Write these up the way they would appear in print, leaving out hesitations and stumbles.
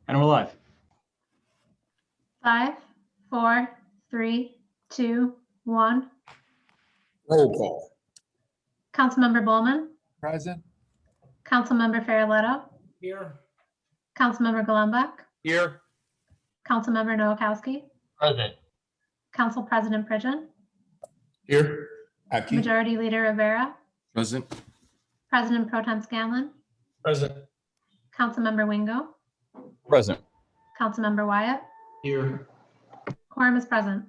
And we're live. 5, 4, 3, 2, 1. Roll call. Councilmember Bowman, Present. Councilmember Farrelletto, Here. Councilmember Golumback, Here. Councilmember Nowakowski, Present. Council President Pridgen, Here. Aki. Majority Leader Rivera, Present. President Pro Tem Scanlon, Present. Councilmember Wingo, Present. Councilmember Wyatt. Here. Quorum is present.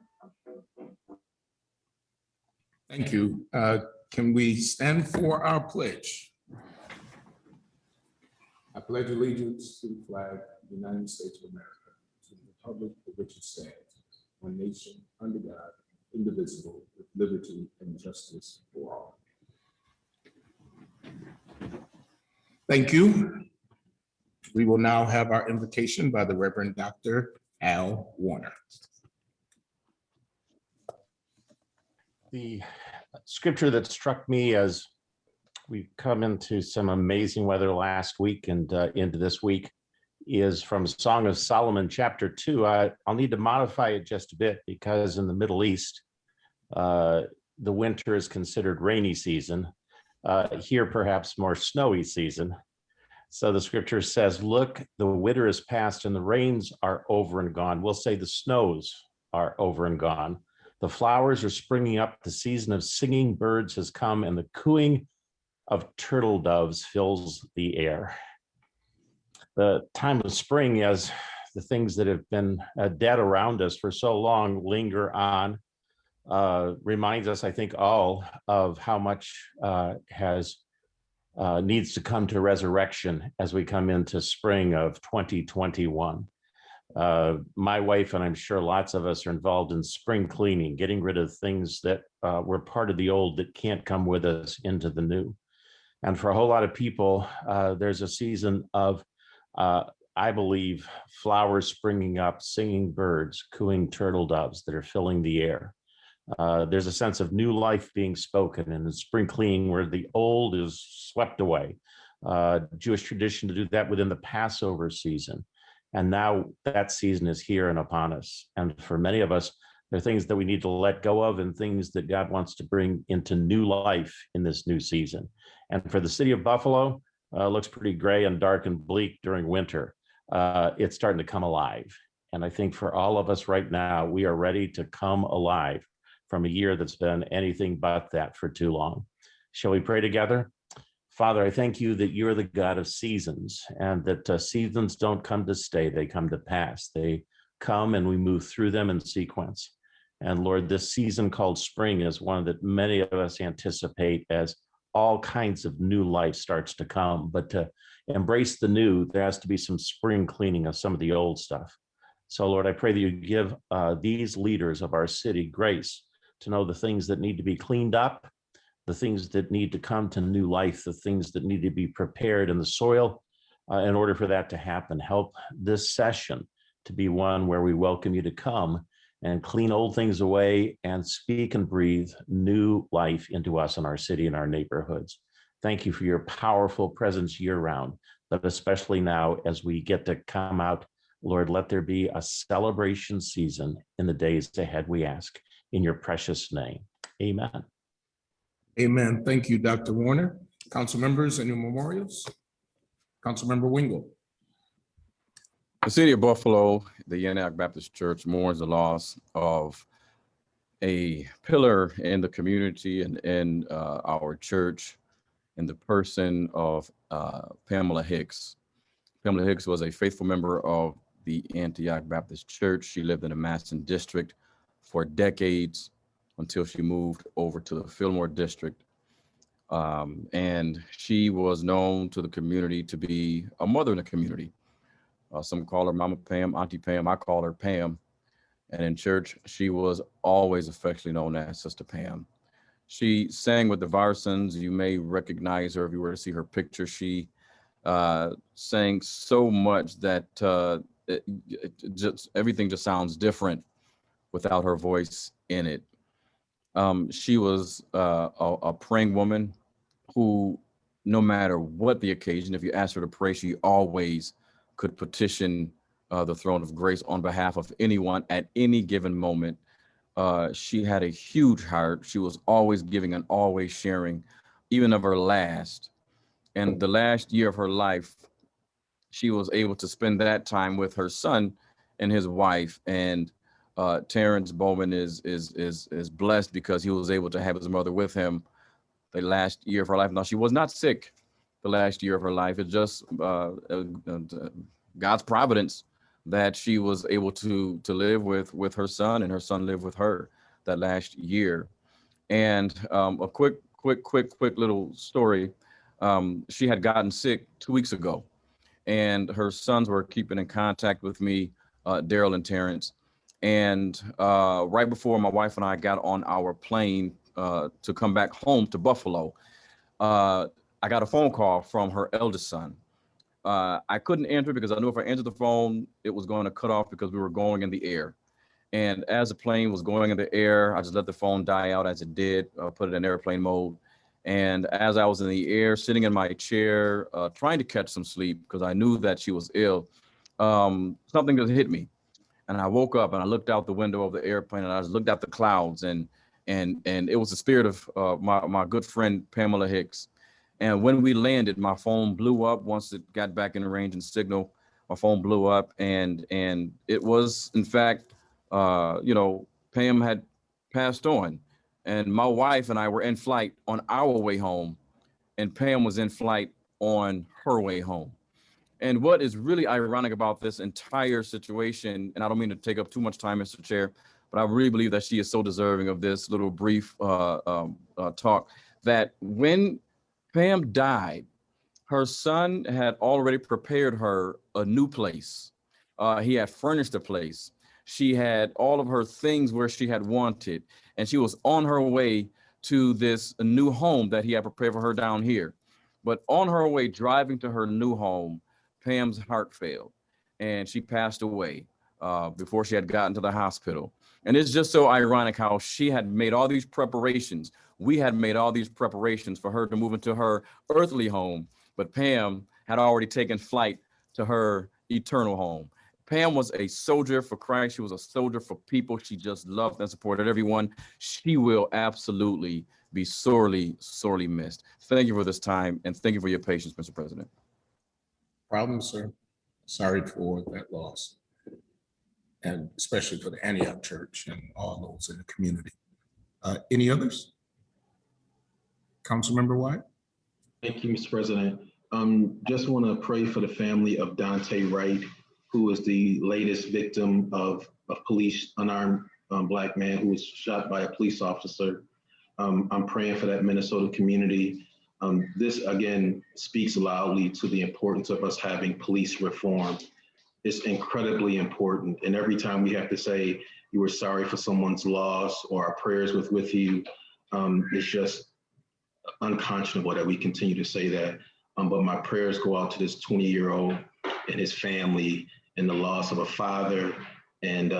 Thank you. Can we stand for our pledge? I pledge allegiance to the flag of the United States of America, to the republic for which it stands, one nation, under God, indivisible, with liberty and justice for all. Thank you. We will now have our invocation by the Reverend Dr. Al Warner. The scripture that struck me as we've come into some amazing weather last week and into this week is from Song of Solomon, chapter 2. I'll need to modify it just a bit because in the Middle East, the winter is considered rainy season. Here, perhaps more snowy season. So the scripture says, look, the winter is past and the rains are over and gone. We'll say the snows are over and gone. The flowers are springing up. The season of singing birds has come and the cooing of turtle doves fills the air. The time of spring, as the things that have been dead around us for so long linger on, reminds us, I think, all of how much needs to come to resurrection as we come into spring of 2021. My wife and I'm sure lots of us are involved in spring cleaning, getting rid of things that were part of the old that can't come with us into the new. And for a whole lot of people, there's a season of, I believe, flowers springing up, singing birds, cooing turtle doves that are filling the air. There's a sense of new life being spoken in the spring cleaning where the old is swept away. Jewish tradition to do that within the Passover season. And now that season is here and upon us. And for many of us, there are things that we need to let go of and things that God wants to bring into new life in this new season. And for the city of Buffalo, looks pretty gray and dark and bleak during winter. It's starting to come alive. And I think for all of us right now, we are ready to come alive from a year that's been anything but that for too long. Shall we pray together? Father, I thank you that you're the God of seasons and that seasons don't come to stay, they come to pass. They come and we move through them in sequence. And Lord, this season called spring is one that many of us anticipate as all kinds of new life starts to come. But to embrace the new, there has to be some spring cleaning of some of the old stuff. So Lord, I pray that you give these leaders of our city grace to know the things that need to be cleaned up, the things that need to come to new life, the things that need to be prepared in the soil in order for that to happen. Help this session to be one where we welcome you to come and clean old things away and speak and breathe new life into us in our city and our neighborhoods. Thank you for your powerful presence year round, but especially now as we get to come out, Lord, let there be a celebration season in the days ahead, we ask. In your precious name, amen. Amen. Thank you, Dr. Warner. Council members, any memorials? Councilmember Wingo. The city of Buffalo, the Antioch Baptist Church mourns the loss of a pillar in the community and in our church in the person of Pamela Hicks. Pamela Hicks was a faithful member of the Antioch Baptist Church. She lived in the Madison district for decades until she moved over to the Fillmore district. And she was known to the community to be a mother in the community. Some call her Mama Pam, Auntie Pam. I call her Pam. And in church, she was always affectionately known as Sister Pam. She sang with the Varsons. You may recognize her if you were to see her picture. She sang so much that everything just sounds different without her voice in it. She was a praying woman who, no matter what the occasion, if you asked her to pray, she always could petition the throne of grace on behalf of anyone at any given moment. She had a huge heart. She was always giving and always sharing, even of her last. And the last year of her life, she was able to spend that time with her son and his wife. And Terrence Bowman is blessed because he was able to have his mother with him the last year of her life. Now, she was not sick the last year of her life. It's just God's providence that she was able to live with her son, and her son lived with her that last year. And a quick little story. She had gotten sick 2 weeks ago, and her sons were keeping in contact with me, Daryl and Terrence. And right before my wife and I got on our plane to come back home to Buffalo, I got a phone call from her eldest son. I couldn't answer because I knew if I answered the phone, it was going to cut off because we were going in the air. And as the plane was going in the air, I just let the phone die out as it did, put it in airplane mode. And as I was in the air, sitting in my chair, trying to catch some sleep because I knew that she was ill, something just hit me. And I woke up and I looked out the window of the airplane and I just looked at the clouds, and it was the spirit of my good friend, Pamela Hicks. And when we landed, my phone blew up. Once it got back in range and signal, my phone blew up, and it was, in fact, Pam had passed on, and my wife and I were in flight on our way home, and Pam was in flight on her way home. And what is really ironic about this entire situation, and I don't mean to take up too much time, Mr. Chair, but I really believe that she is so deserving of this little brief talk, that when Pam died, her son had already prepared her a new place. He had furnished a place. She had all of her things where she had wanted, and she was on her way to this new home that he had prepared for her down here. But on her way driving to her new home, Pam's heart failed, and she passed away before she had gotten to the hospital. And it's just so ironic how she had made all these preparations. We had made all these preparations for her to move into her earthly home, but Pam had already taken flight to her eternal home. Pam was a soldier for Christ. She was a soldier for people. She just loved and supported everyone. She will absolutely be sorely, sorely missed. Thank you for this time, and thank you for your patience, Mr. President. Problem, sir. Sorry for that loss, and especially for the Antioch Church and all those in the community. Any others? Councilmember White? Thank you, Mr. President. Just want to pray for the family of Dante Wright, who was the latest victim of a police unarmed Black man who was shot by a police officer. I'm praying for that Minnesota community. This again speaks loudly to the importance of us having police reform. It's incredibly important. And every time we have to say you were sorry for someone's loss or our prayers with you, it's just unconscionable that we continue to say that. But my prayers go out to this 20-year-old and his family and the loss of a father, and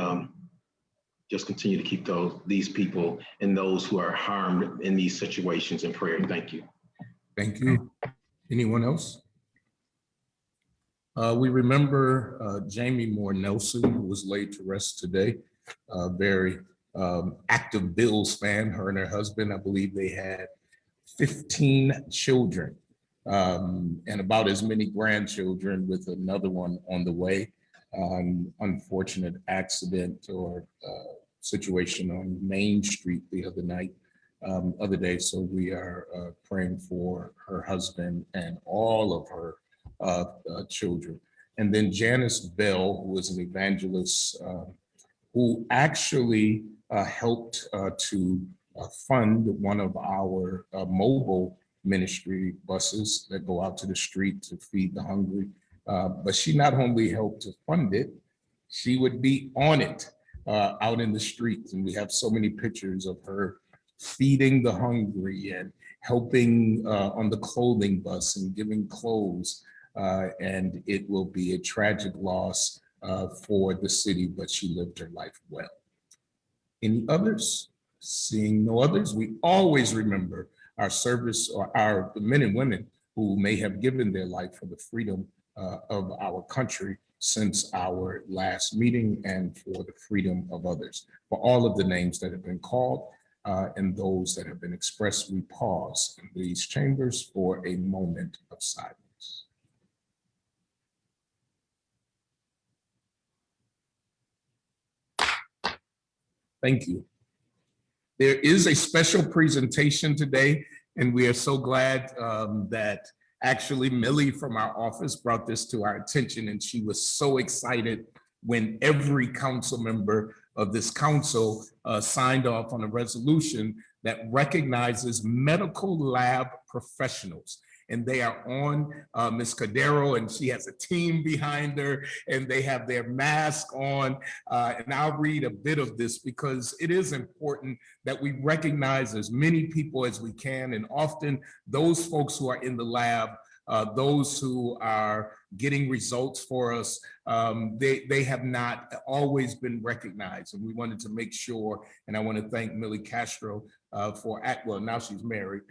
just continue to keep these people and those who are harmed in these situations in prayer. Thank you. Thank you. Anyone else? We remember Jamie Moore Nelson, who was laid to rest today. Very active Bills fan, her and her husband. I believe they had 15 children and about as many grandchildren, with another one on the way. Unfortunate accident or situation on Main Street the other day. So we are praying for her husband and all of her children. And then Janice Bell, who was an evangelist, who actually helped to fund one of our mobile ministry buses that go out to the street to feed the hungry. But she not only helped to fund it, she would be on it out in the streets. And we have so many pictures of her feeding the hungry and helping on the clothing bus and giving clothes. And it will be a tragic loss for the city, but she lived her life well. Any others? Seeing no others, we always remember our service, or the men and women who may have given their life for the freedom of our country since our last meeting, and for the freedom of others. For all of the names that have been called and those that have been expressed, we pause in these chambers for a moment of silence. Thank you. There is a special presentation today, and we are so glad that actually Millie from our office brought this to our attention, and she was so excited when every council member of this council signed off on a resolution that recognizes medical lab professionals. And they are on Ms. Cordero, and she has a team behind her, and they have their mask on. And I'll read a bit of this because it is important that we recognize as many people as we can, and often those folks who are in the lab, those who are getting results for us, they have not always been recognized. And we wanted to make sure, and I want to thank Millie Castro for, well, now she's married,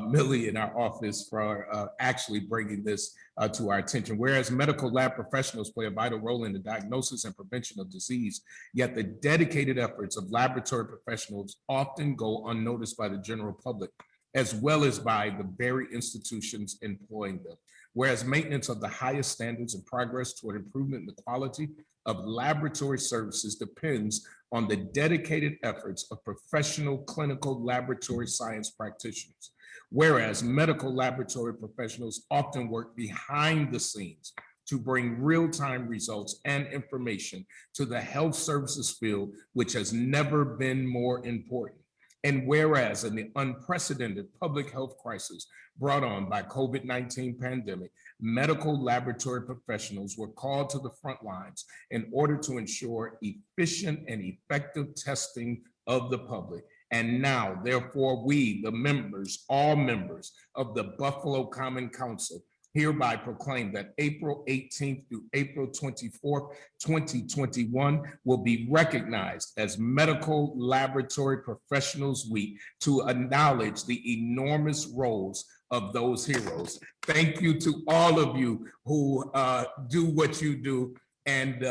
Millie in our office for actually bringing this to our attention. Whereas medical lab professionals play a vital role in the diagnosis and prevention of disease, yet the dedicated efforts of laboratory professionals often go unnoticed by the general public, as well as by the very institutions employing them. Whereas maintenance of the highest standards and progress toward improvement in the quality of laboratory services depends on the dedicated efforts of professional clinical laboratory science practitioners. Whereas medical laboratory professionals often work behind the scenes to bring real-time results and information to the health services field, which has never been more important. And whereas in the unprecedented public health crisis brought on by COVID-19 pandemic, medical laboratory professionals were called to the front lines in order to ensure efficient and effective testing of the public. And now, therefore, we, the members, all members of the Buffalo Common Council, hereby proclaim that April 18th through April 24th, 2021 will be recognized as Medical Laboratory Professionals Week to acknowledge the enormous roles of those heroes. Thank you to all of you who do what you do. And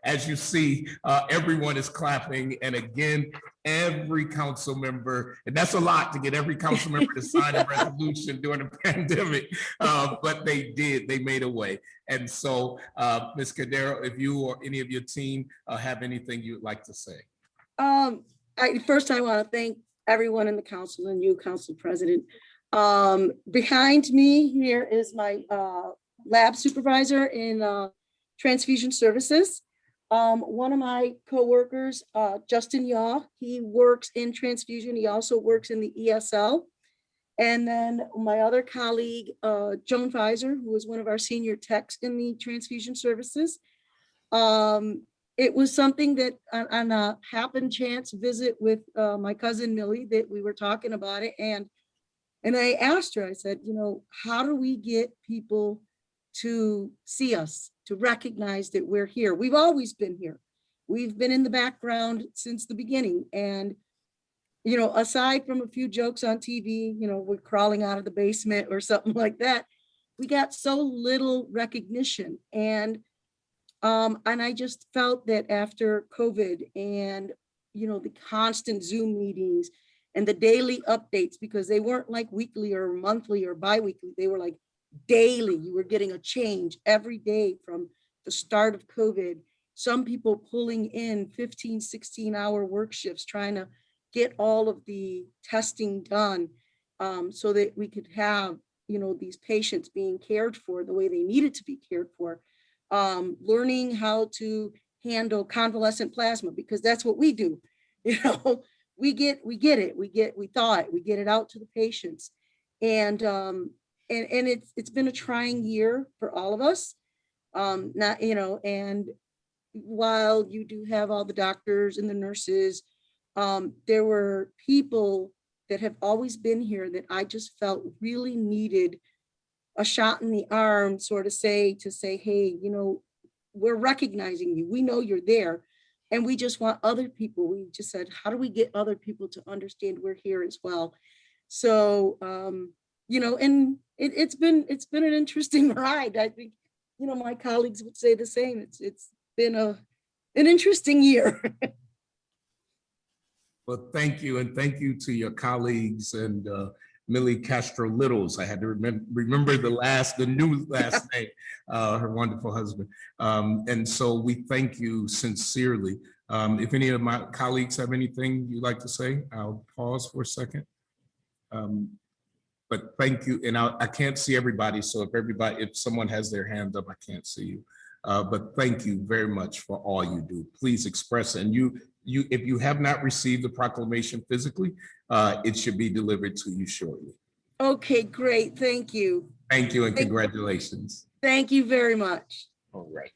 as you see, everyone is clapping. And again, every council member, and that's a lot to get every council member to sign a resolution during the pandemic, but they did, they made a way. And so, Ms. Cordero, if you or any of your team have anything you'd like to say. First, I want to thank everyone in the council and you, Council President. Behind me here is my lab supervisor in transfusion services. One of my coworkers, Justin Yaw, he works in transfusion. He also works in the ESL. And then my other colleague, Joan Pfizer, who is one of our senior techs in the transfusion services. It was something that on a happen chance visit with my cousin Millie that we were talking about it. And I asked her, I said, you know, how do we get people to see us, to recognize that we're here? We've always been here. We've been in the background since the beginning. And, you know, aside from a few jokes on TV, you know, we're crawling out of the basement or something like that, we got so little recognition. And I just felt that after COVID and, you know, the constant Zoom meetings and the daily updates, because they weren't like weekly or monthly or bi-weekly, they were like daily. You were getting a change every day from the start of COVID. Some people pulling in 15, 16-hour work shifts, trying to get all of the testing done so that we could have, you know, these patients being cared for the way they needed to be cared for. Learning how to handle convalescent plasma, because that's what we do. You know, we get it, we thaw it, we get it out to the patients. And it's been a trying year for all of us. Not, you know, and while you do have all the doctors and the nurses, there were people that have always been here that I just felt really needed a shot in the arm, sort of say, hey, you know, we're recognizing you. We know you're there. And we just want other people. We just said, how do we get other people to understand we're here as well? So, you know, and it's been an interesting ride. I think my colleagues would say the same. It's been an interesting year. Well, thank you, and thank you to your colleagues and Millie Castro Littles. I had to remember the new last name, her wonderful husband. And so we thank you sincerely. If any of my colleagues have anything you'd like to say, I'll pause for a second. But thank you, and I can't see everybody, so if someone has their hand up, I can't see you. But thank you very much for all you do. Please express, and if you have not received the proclamation physically, it should be delivered to you shortly. Okay, great. Thank you. Thank you and congratulations. Thank you very much. All right.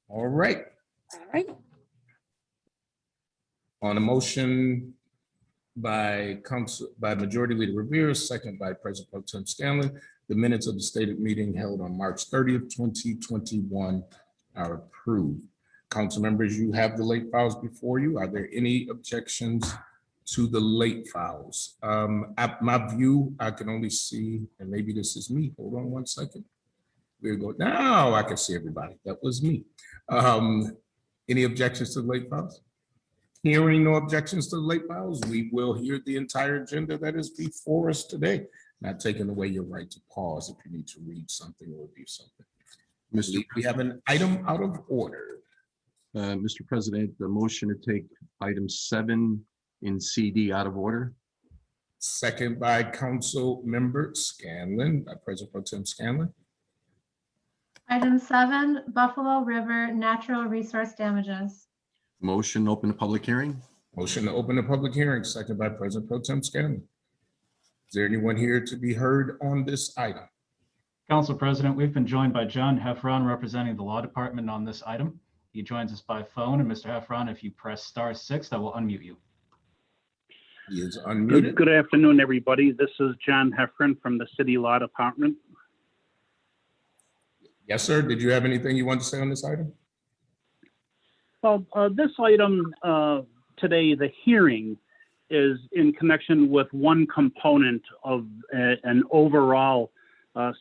All right. All right. On a motion by Majority Leader Rivera, second by President Pro Tem Scanlon, the minutes of the stated meeting held on March 30th, 2021 are approved. Council members, you have the late files before you. Are there any objections to the late files? At my view, I can only see, and maybe this is me. Hold on one second. We'll go, now I can see everybody. That was me. Any objections to the late files? Hearing no objections to the late files, we will hear the entire agenda that is before us today. Not taking away your right to pause if you need to read something or review something. We have an item out of order. Mr. President, the motion to take item 7 in CD out of order. Second by Council Member Scanlon, by President Pro Tem Scanlon. Item 7, Buffalo River Natural Resource Damages. Motion open to public hearing. Motion to open the public hearing, second by President Pro Tem Scanlon. Is there anyone here to be heard on this item? Council President, we've been joined by John Heffron representing the Law Department on this item. He joins us by phone, and Mr. Heffron, if you press *6, I will unmute you. He is unmuted. Good afternoon, everybody. This is John Heffron from the City Law Department. Yes, sir. Did you have anything you want to say on this item? Well, this item today, the hearing, is in connection with one component of an overall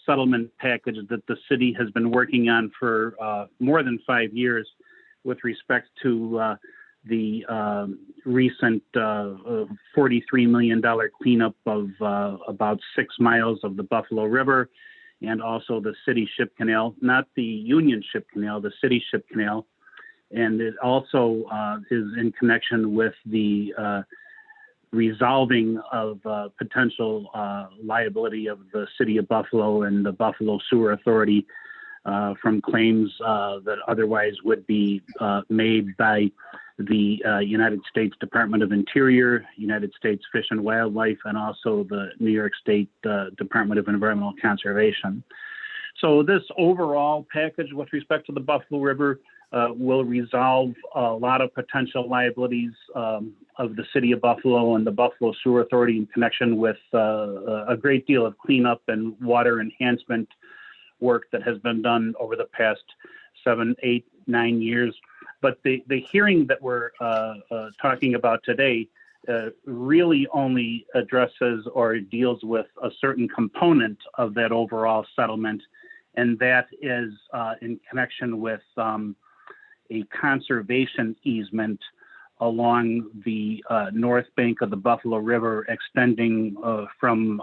settlement package that the city has been working on for more than 5 years with respect to the recent $43 million cleanup of about 6 miles of the Buffalo River, and also the city ship canal, not the Union Ship Canal, the city ship canal. And it also is in connection with the resolving of potential liability of the city of Buffalo and the Buffalo Sewer Authority from claims that otherwise would be made by the United States Department of Interior, United States Fish and Wildlife, and also the New York State Department of Environmental Conservation. So this overall package with respect to the Buffalo River will resolve a lot of potential liabilities of the city of Buffalo and the Buffalo Sewer Authority in connection with a great deal of cleanup and water enhancement work that has been done over the past 7, 8, 9 years. But the hearing that we're talking about today really only addresses or deals with a certain component of that overall settlement, and that is in connection with a conservation easement along the north bank of the Buffalo River, extending from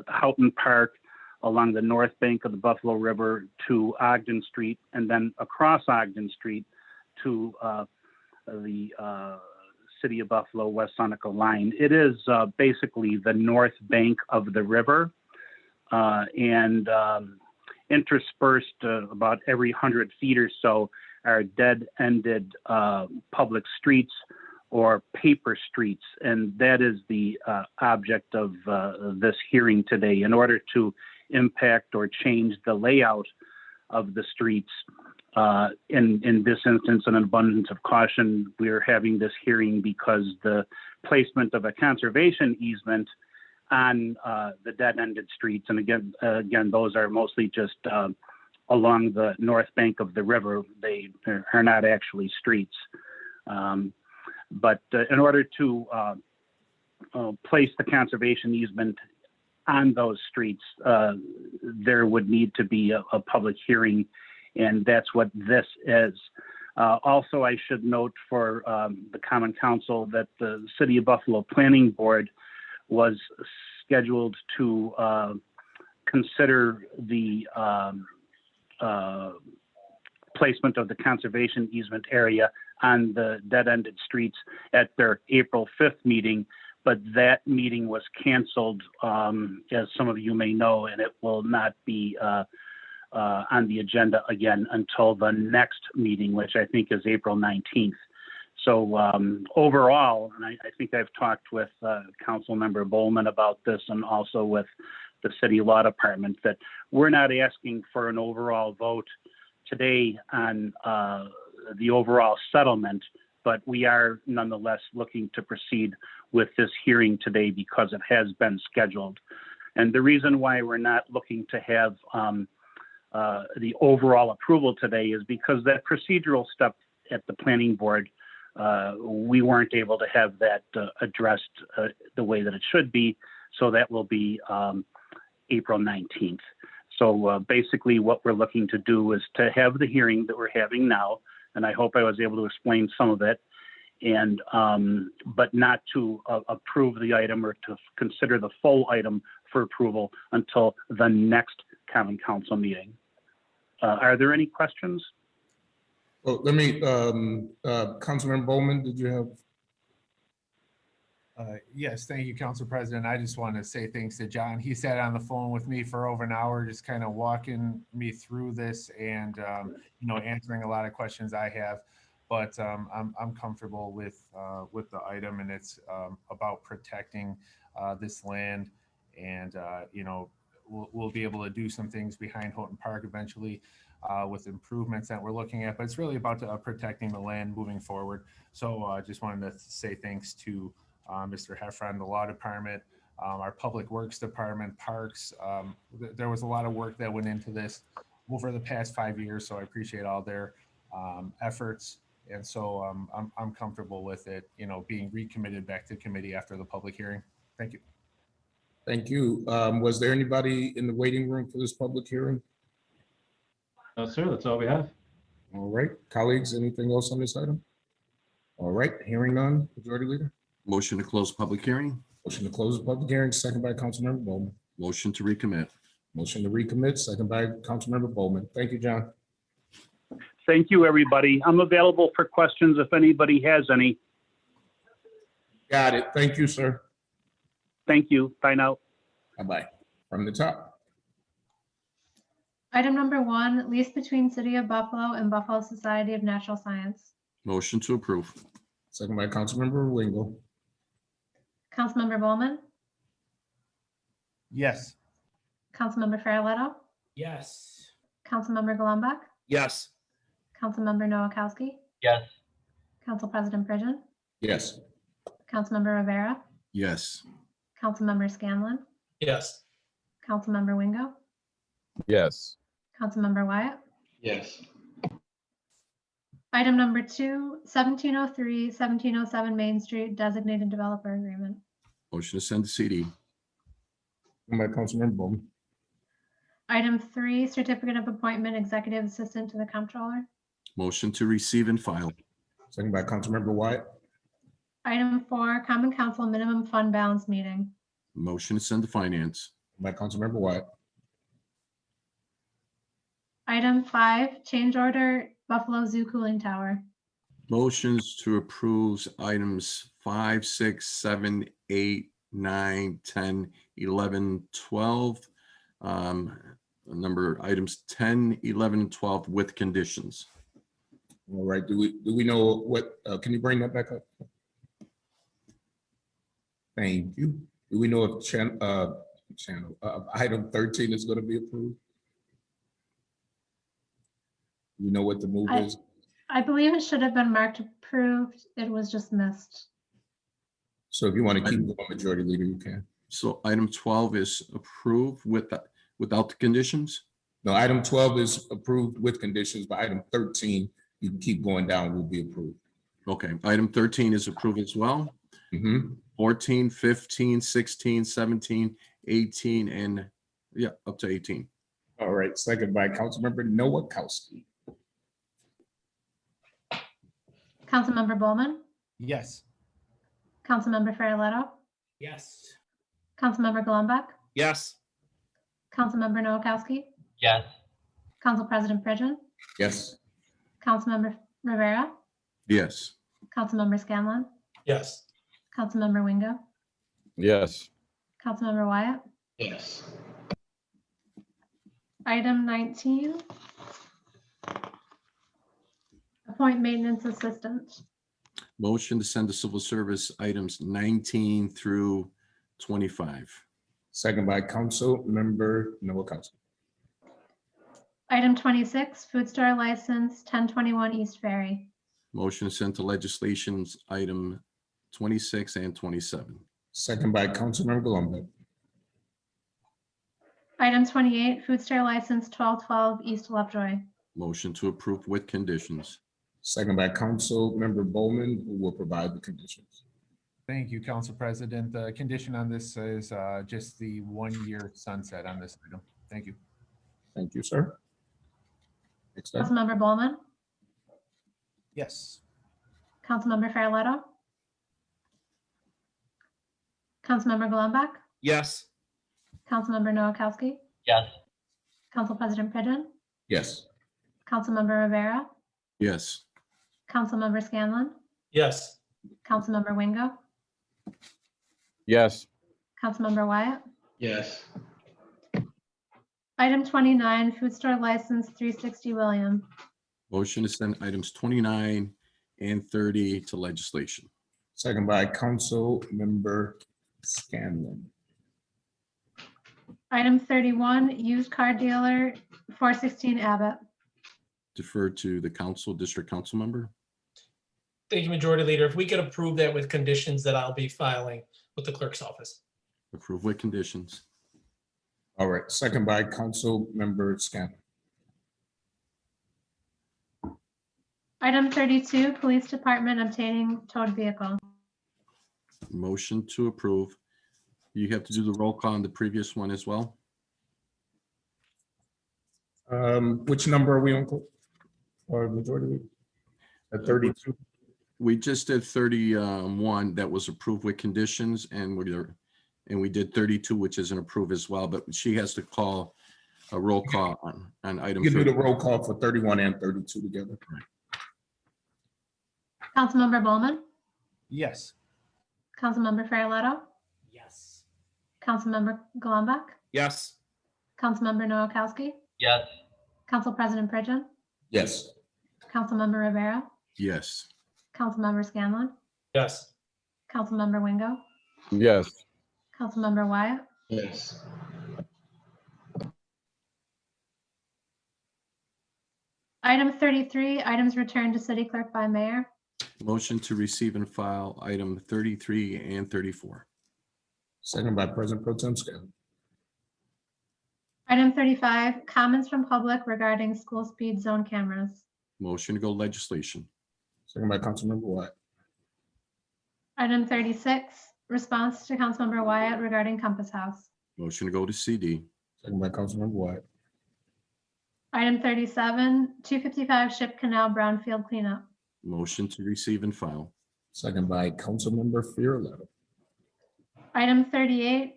Houghton Park along the north bank of the Buffalo River to Ogden Street, and then across Ogden Street to the City of Buffalo West Seneca line. It is basically the north bank of the river, and interspersed about every 100 feet or so are dead-ended public streets or paper streets. And that is the object of this hearing today. In order to impact or change the layout of the streets, in this instance, an abundance of caution, we're having this hearing because the placement of a conservation easement on the dead-ended streets, and again, those are mostly just along the north bank of the river. They are not actually streets. But in order to place the conservation easement on those streets, there would need to be a public hearing, and that's what this is. Also, I should note for the Common Council that the City of Buffalo Planning Board was scheduled to consider the placement of the conservation easement area on the dead-ended streets at their April 5th meeting, but that meeting was canceled, as some of you may know, and it will not be on the agenda again until the next meeting, which I think is April 19th. So overall, and I think I've talked with Councilmember Bowman about this and also with the City Law Department, that we're not asking for an overall vote today on the overall settlement, but we are nonetheless looking to proceed with this hearing today because it has been scheduled. And the reason why we're not looking to have the overall approval today is because that procedural step at the planning board, we weren't able to have that addressed the way that it should be. So that will be April 19th. So basically what we're looking to do is to have the hearing that we're having now, and I hope I was able to explain some of it, and but not to approve the item or to consider the full item for approval until the next Common Council meeting. Are there any questions? Well, let me, Councilmember Bowman, did you have? Yes, thank you, Council President. I just want to say thanks to John. He sat on the phone with me for over an hour, just kind of walking me through this and, you know, answering a lot of questions I have. But I'm comfortable with the item, and it's about protecting this land, and you know, we'll be able to do some things behind Houghton Park eventually with improvements that we're looking at. But it's really about protecting the land moving forward. So I just wanted to say thanks to Mr. Heffron, the Law Department, our Public Works Department, Parks. There was a lot of work that went into this over the past 5 years, so I appreciate all their efforts. And so I'm comfortable with it, you know, being recommitted back to committee after the public hearing. Thank you. Thank you. Was there anybody in the waiting room for this public hearing? No, sir, that's all we have. All right, colleagues, anything else on this item? All right, hearing none, Majority Leader. Motion to close public hearing. Motion to close the public hearing, second by Councilmember Bowman. Motion to recommit. Motion to recommit, second by Councilmember Bowman. Thank you, John. Thank you, everybody. I'm available for questions if anybody has any. Got it. Thank you, sir. Thank you. Bye now. Bye-bye. From the top. Item number 1, lease between City of Buffalo and Buffalo Society of Natural Science. Motion to approve. Second by Councilmember Wingo. Councilmember Bowman, Yes. Councilmember Farrelletto, Yes. Councilmember Golumback, Yes. Councilmember Noakowski, Yes. Council President Pridgen, Yes. Councilmember Rivera, Yes. Councilmember Scanlon, Yes. Councilmember Wingo, Yes. Councilmember Wyatt. Yes. Item number 2, 1703, 1707 Main Street Designated Developer Agreement. Motion to send to CD. Second by Councilmember Bowman. Item 3, Certificate of Appointment Executive Assistant to the Comptroller. Motion to receive and file. Second by Councilmember Wyatt. Item 4, Common Council Minimum Fund Balance Meeting. Motion to send to finance. By Councilmember Wyatt. Item 5, Change Order Buffalo Zoo Cooling Tower. Motions to approve items 5, 6, 7, 8, 9, 10, 11, 12. Number items 10, 11, and 12 with conditions. All right, do we know what, can you bring that back up? Thank you. Do we know if item 13 is going to be approved? Do we know what the move is? I believe it should have been marked approved. It was just missed. So if you want to keep going, Majority Leader, you can. So item 12 is approved without the conditions? No, item 12 is approved with conditions, but item 13, you can keep going down, will be approved. Okay, item 13 is approved as well. Mhm. 14, 15, 16, 17, 18 and, yeah, up to 18. All right, second by Councilmember Noakowski. Councilmember Bowman, Yes. Councilmember Farrelletto, Yes. Councilmember Golumback, Yes. Councilmember Noakowski, yes, Council President Pridgen, Yes. Councilmember Rivera, Yes. Councilmember Scanlon, Yes. Councilmember Wingo, yes, Councilmember Wyatt. Yes. Item 19. Appoint maintenance assistant. Motion to send to civil service items 19 through 25. Second by Councilmember Noakowski. Item 26, food store license, 1021 East Ferry. Motion to send to legislations item 26 and 27. Second by Councilmember Golumback. Item 28, food store license, 1212 East Lovejoy. Motion to approve with conditions. Second by Councilmember Bowman, who will provide the conditions. Thank you, Council President. The condition on this is just the 1-year sunset on this item. Thank you. Thank you, sir. Next up. Councilmember Bowman, Yes. Councilmember Farrelletto, Councilmember Golumback, Yes. Councilmember Noakowski, yes, Council President Pridgen, Yes. Councilmember Rivera, Yes. Councilmember Scanlon, Yes. Councilmember Wingo, yes, Councilmember Wyatt. Yes. Item 29, food store license, 360 William. Motion to send items 29 and 30 to legislation. Second by Councilmember Scanlon. Item 31, used car dealer, 416 Abbott. Defer to the council, district council member. Thank you, Majority Leader. If we could approve that with conditions that I'll be filing with the clerk's office. Approve with conditions. All right, second by Councilmember Scanlon. Item 32, police department obtaining towed vehicle. Motion to approve. You have to do the roll call on the previous one as well. Which number are we on? Or majority leader? At 32? We just did 31 that was approved with conditions, and we did 32, which isn't approved as well, but she has to call a roll call on item. You can do the 30. roll call for 31 and 32 together. Councilmember Bowman, Yes. Councilmember Farrelletto, Yes. Councilmember Golumback, Yes. Councilmember Noakowski, yes, Council President Pridgen, Yes. Councilmember Rivera, Yes. Councilmember Scanlon, Yes, Councilmember Wingo, yes, Councilmember Wyatt. Yes. Item 33, items returned to city clerk by mayor. Motion to receive and file item 33 and 34. Second by President Pro Tem Scanlon. Item 35, comments from public regarding school speed zone cameras. Motion to go legislation. Second by Councilmember Wyatt. Item 36, response to Councilmember Wyatt regarding Compass House. Motion to go to CD. Second by Councilmember Wyatt. Item 37, 255 Ship Canal Brownfield cleanup. Motion to receive and file. Second by Councilmember Farrelletto. Item 38,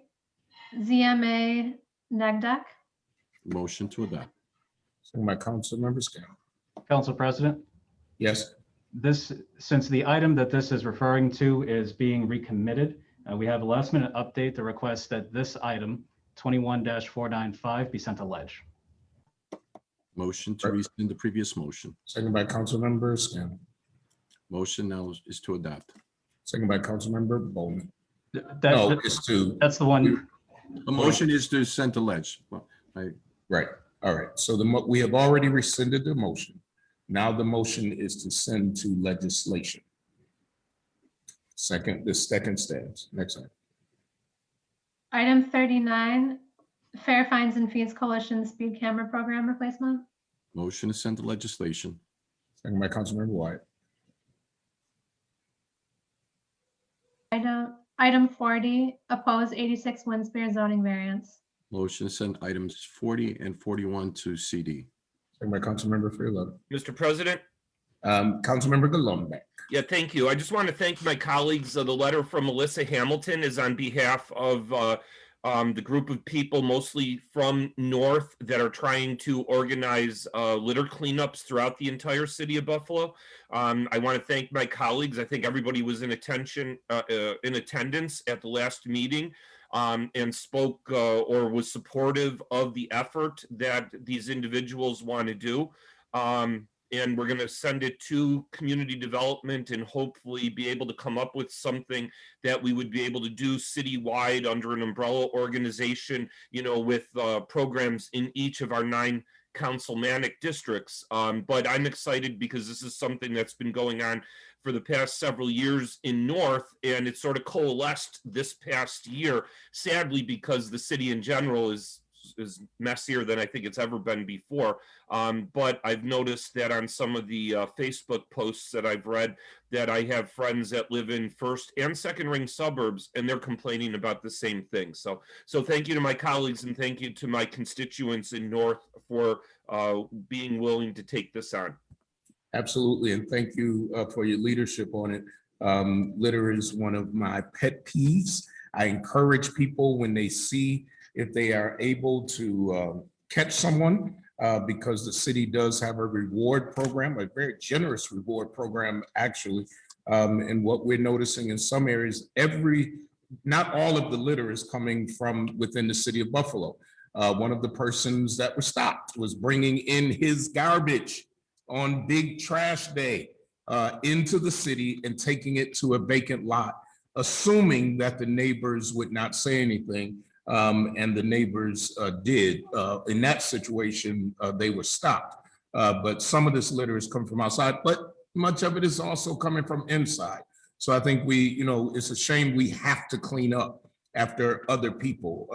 ZMA neg deck. Motion to adopt. Second by Councilmember Scanlon. Council President, Yes. since the item that this is referring to is being recommitted, we have a last minute update to request that this item 21-495 be sent to ledge. Motion to rescind the previous motion. Second by Councilmember Scanlon. Motion now is to adopt. Second by Councilmember Bowman. That- No, that- it's to, That's the one. The motion is to send to ledge. Well, right. All right. So we have already rescinded the motion. Now the motion is to send to legislation. The second stands. Next item. Item 39, Fair Fines and Fees Coalition speed camera program replacement. Motion to send to legislation. Second by Councilmember Wyatt. Item 40, oppose 86 Winspear zoning variance. Motion to send items 40 and 41 to CD. Second by Councilmember Farrelletto. Mr. President? Councilmember Gullumbeck. Yeah, thank you. I just want to thank my colleagues. The letter from Melissa Hamilton is on behalf of the group of people, mostly from North, that are trying to organize litter cleanups throughout the entire city of Buffalo. I want to thank my colleagues. I think everybody was in attendance at the last meeting and spoke or was supportive of the effort that these individuals want to do. And we're going to send it to community development and hopefully be able to come up with something that we would be able to do citywide under an umbrella organization, you know, with programs in each of our 9 councilmanic districts. But I'm excited because this is something that's been going on for the past several years in North, and it sort of coalesced this past year, sadly, because the city in general is messier than I think it's ever been before. But I've noticed that on some of the Facebook posts that I've read, that I have friends that live in first and second ring suburbs, and they're complaining about the same thing. So thank you to my colleagues and thank you to my constituents in North for being willing to take this on. Absolutely, and thank you for your leadership on it. Litter is one of my pet peeves. I encourage people when they see if they are able to catch someone, because the city does have a reward program, a very generous reward program, actually. And what we're noticing in some areas, not all of the litter is coming from within the city of Buffalo. One of the persons that was stopped was bringing in his garbage on Big Trash Day into the city and taking it to a vacant lot, assuming that the neighbors would not say anything. And the neighbors did. In that situation, they were stopped. But some of this litter has come from outside, but much of it is also coming from inside. So I think it's a shame we have to clean up after other people.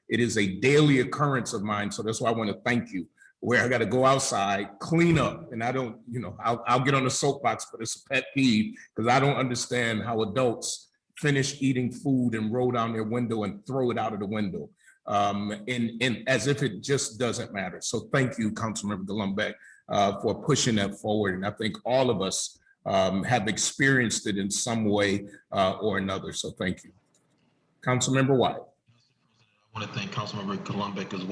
It is a daily occurrence of mine. So that's why I want to thank you, where I got to go outside, clean up. And I don't, I'll get on the soapbox, but it's a pet peeve because I don't understand how adults finish eating food and roll down their window and throw it out of the window, and as if it just doesn't matter. So thank you, Councilmember Gullumbeck, for pushing that forward. And I think all of us have experienced it in some way or another. So thank you. Councilmember White. I want to thank Councilmember Gullumbeck as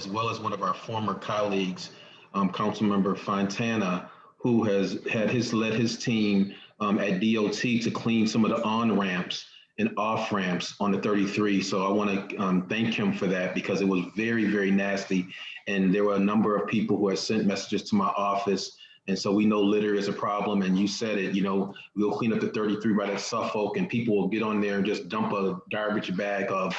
well as one of our former colleagues, Councilmember Fontana, who has led his team at DOT to clean some of the on-ramps and off-ramps on the 33. So I want to thank him for that because it was very, very nasty. And there were a number of people who had sent messages to my office. And so we know litter is a problem, and you said it, we'll clean up the 33 right at Suffolk, and people will get on there and just dump a garbage bag of,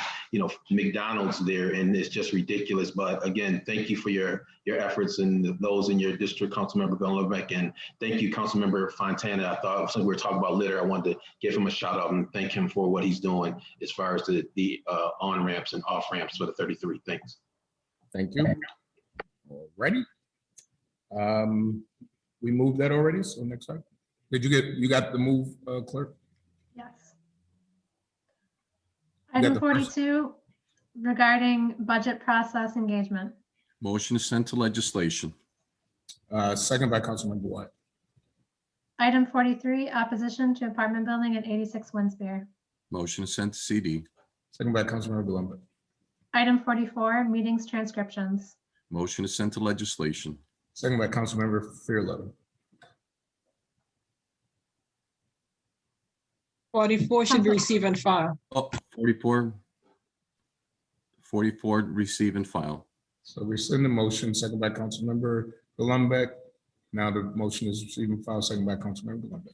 McDonald's there, and it's just ridiculous. But again, thank you for your efforts and those in your district, Councilmember Gullumbeck, and thank you, Councilmember Fontana. I thought since we were talking about litter, I wanted to give him a shout out and thank him for what he's doing as far as the on-ramps and off-ramps for the 33. Thanks. Thank you. All righty. We moved that already, so next time. You got the move, clerk? Yes. got Item the first- 42, regarding budget process engagement. Motion to send to legislation. Second by Councilmember White. Item 43, opposition to apartment building at 86 Winspear. Motion to send to CD. Second by Councilmember Gullumbeck. Item 44, meetings transcriptions. Motion to send to legislation. Second by Councilmember Farrelletto. 44 should be receive and file. Oh, 44. 44, receive and file. So rescind the motion, second by Councilmember Gullumbeck. Now the motion is receive and file, second by Councilmember Gullumbeck.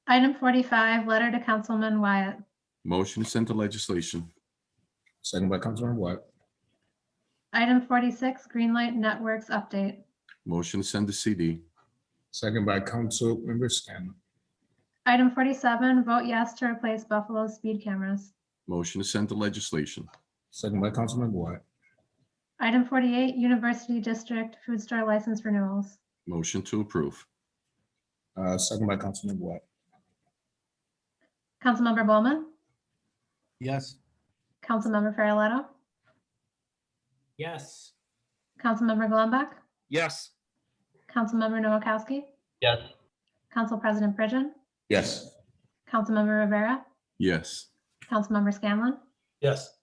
Item 45, letter to Councilman Wyatt. Motion to send to legislation. Second by Councilmember White. Item 46, Greenlight Networks update. Motion to send to CD. Second by Councilmember Scanlon. Item 47, vote yes to replace Buffalo's speed cameras. Motion to send to legislation. Second by Councilmember White. Item 48, University District food store license renewals. Motion to approve. Second by Councilmember White. Councilmember Bowman, Yes. Councilmember Farrelletto, Yes. Councilmember Golumback, Yes. Councilmember Noakowski, Yes. Council President Pridgen, Yes. Councilmember Rivera, Yes. Councilmember Scanlon, Yes.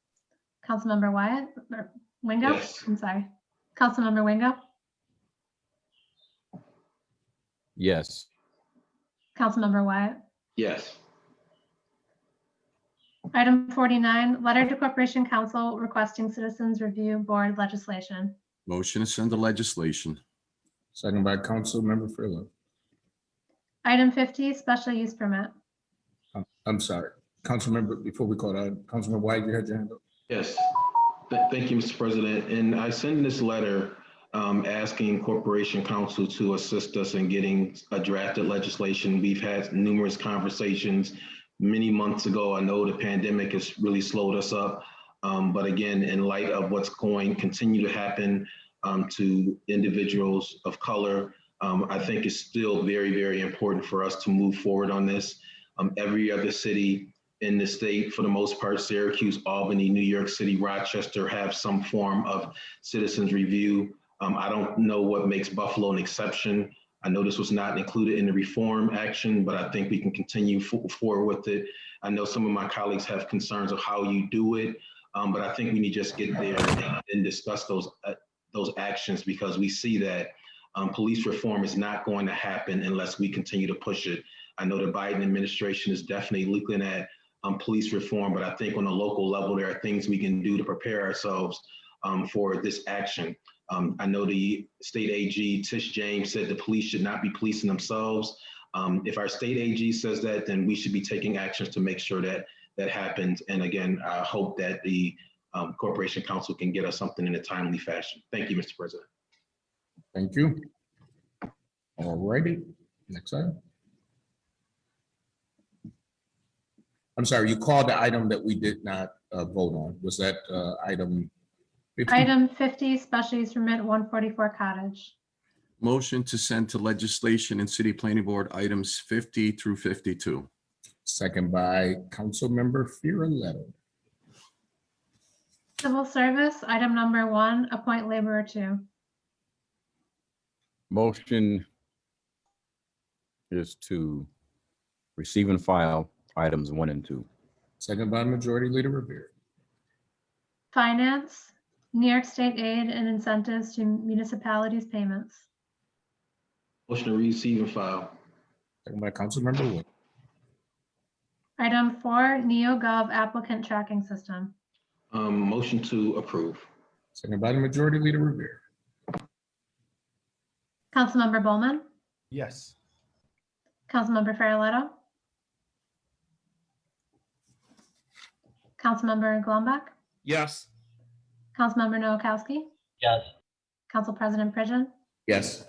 Councilmember Wyatt, or Wingo, Yes. I'm sorry, Councilmember Wingo, Yes. Councilmember Wyatt. Yes. Item 49, letter to Corporation Council requesting Citizens Review Board legislation. Motion to send the legislation. Second by Councilmember Freeland. Item 50, special use permit. I'm sorry, Councilmember, before we call that, Councilmember White, you had your hand up? Yes. Thank you, Mr. President. And I sent this letter asking Corporation Council to assist us in getting a drafted legislation. We've had numerous conversations many months ago. I know the pandemic has really slowed us up. But again, in light of what's going to continue to happen to individuals of color, I think it's still very, very important for us to move forward on this. Every other city in the state, for the most part, Syracuse, Albany, New York City, Rochester, have some form of citizens review. I don't know what makes Buffalo an exception. I know this was not included in the reform action, but I think we can continue forward with it. I know some of my colleagues have concerns of how you do it, but I think we need to just get there and discuss those actions, because we see that police reform is not going to happen unless we continue to push it. I know the Biden administration is definitely looking at police reform, but I think on a local level, there are things we can do to prepare ourselves for this action. I know the state AG, Tish James, said the police should not be policing themselves. If our state AG says that, then we should be taking actions to make sure that that happens. And again, I hope that the Corporation Council can get us something in a timely fashion. Thank you, Mr. President. Thank you. All righty, next item. I'm sorry, you called the item that we did not vote on. Was that item 50? Item 50, special use permit 144 Cottage. Motion to send to legislation and city planning board items 50 through 52. Second by Councilmember Farrelletto. Civil service, item number 1, appoint laborer 2. Motion is to receive and file items 1 and 2. Second by Majority Leader Rivera. Finance, New York State aid and incentives to municipalities payments. Motion to receive and file. Second by Councilmember Wood. Item 4, NeoGov applicant tracking system. Motion to approve. Second by the Majority Leader Rivera. Councilmember Bowman, Yes. Councilmember Farrelletto, Councilmember Golumback, Yes. Councilmember Noakowski, Yes. Council President Pridgen, Yes.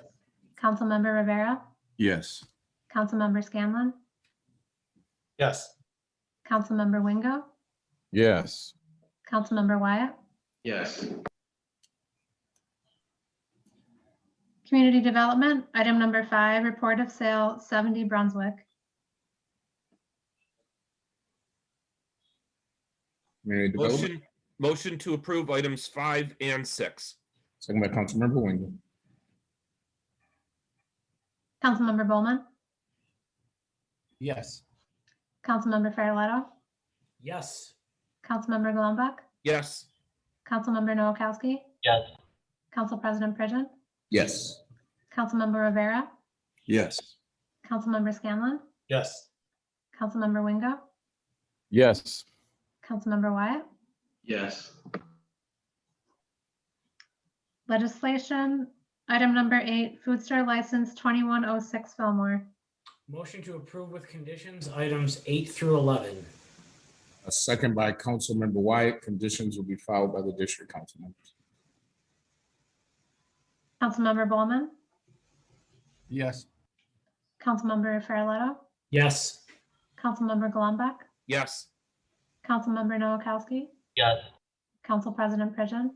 Councilmember Rivera, Yes. Councilmember Scanlon, Yes. Councilmember Wingo, Yes. Councilmember Wyatt. Yes. Community development, item number 5, report of sale 70 Brunswick. Community Development. Motion to approve items 5 and 6. Second by Councilmember Wingo. Councilmember Bowman, Yes. Councilmember Farrelletto, Yes. Councilmember Golumback, Yes. Councilmember Noakowski, Yes. Council President Pridgen, Yes. Councilmember Rivera, Yes. Councilmember Scanlon, Yes. Councilmember Wingo, Yes. Councilmember Wyatt. Yes. Legislation, item number 8, food store license 2106 Fillmore. Motion to approve with conditions, items 8 through 11. A second by Councilmember Wyatt. Conditions will be followed by the district council members. Councilmember Bowman, Yes. Councilmember Farrelletto, Yes. Councilmember Golumback, Yes. Councilmember Noakowski, Yes. Council President Pridgen,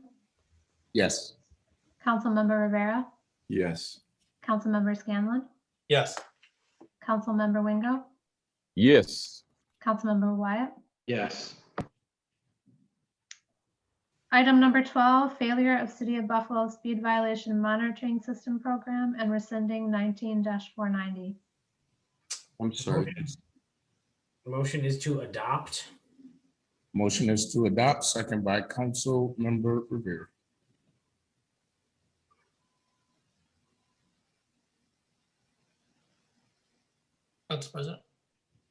Yes. Councilmember Rivera, Yes. Councilmember Scanlon, Yes. Councilmember Wingo, Yes. Councilmember Wyatt. Yes. Item number 12, failure of City of Buffalo speed violation monitoring system program and rescinding 19-490. I'm sorry. The motion is to adopt. Motion is to adopt, second by Council Member Rivera. Council President.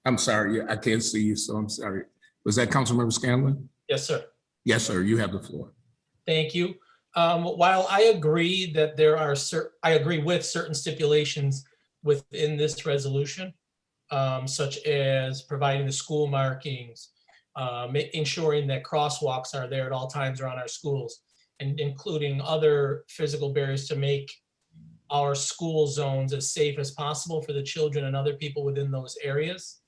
I'm sorry, I can't see you, so I'm sorry. Was that Councilmember Scanlon? Yes, sir. Yes, sir, you have the floor. Thank you. While I agree that there are I agree with certain stipulations within this resolution, such as providing the school markings, ensuring that crosswalks are there at all times around our schools, and including other physical barriers to make our school zones as safe as possible for the children and other people within those areas.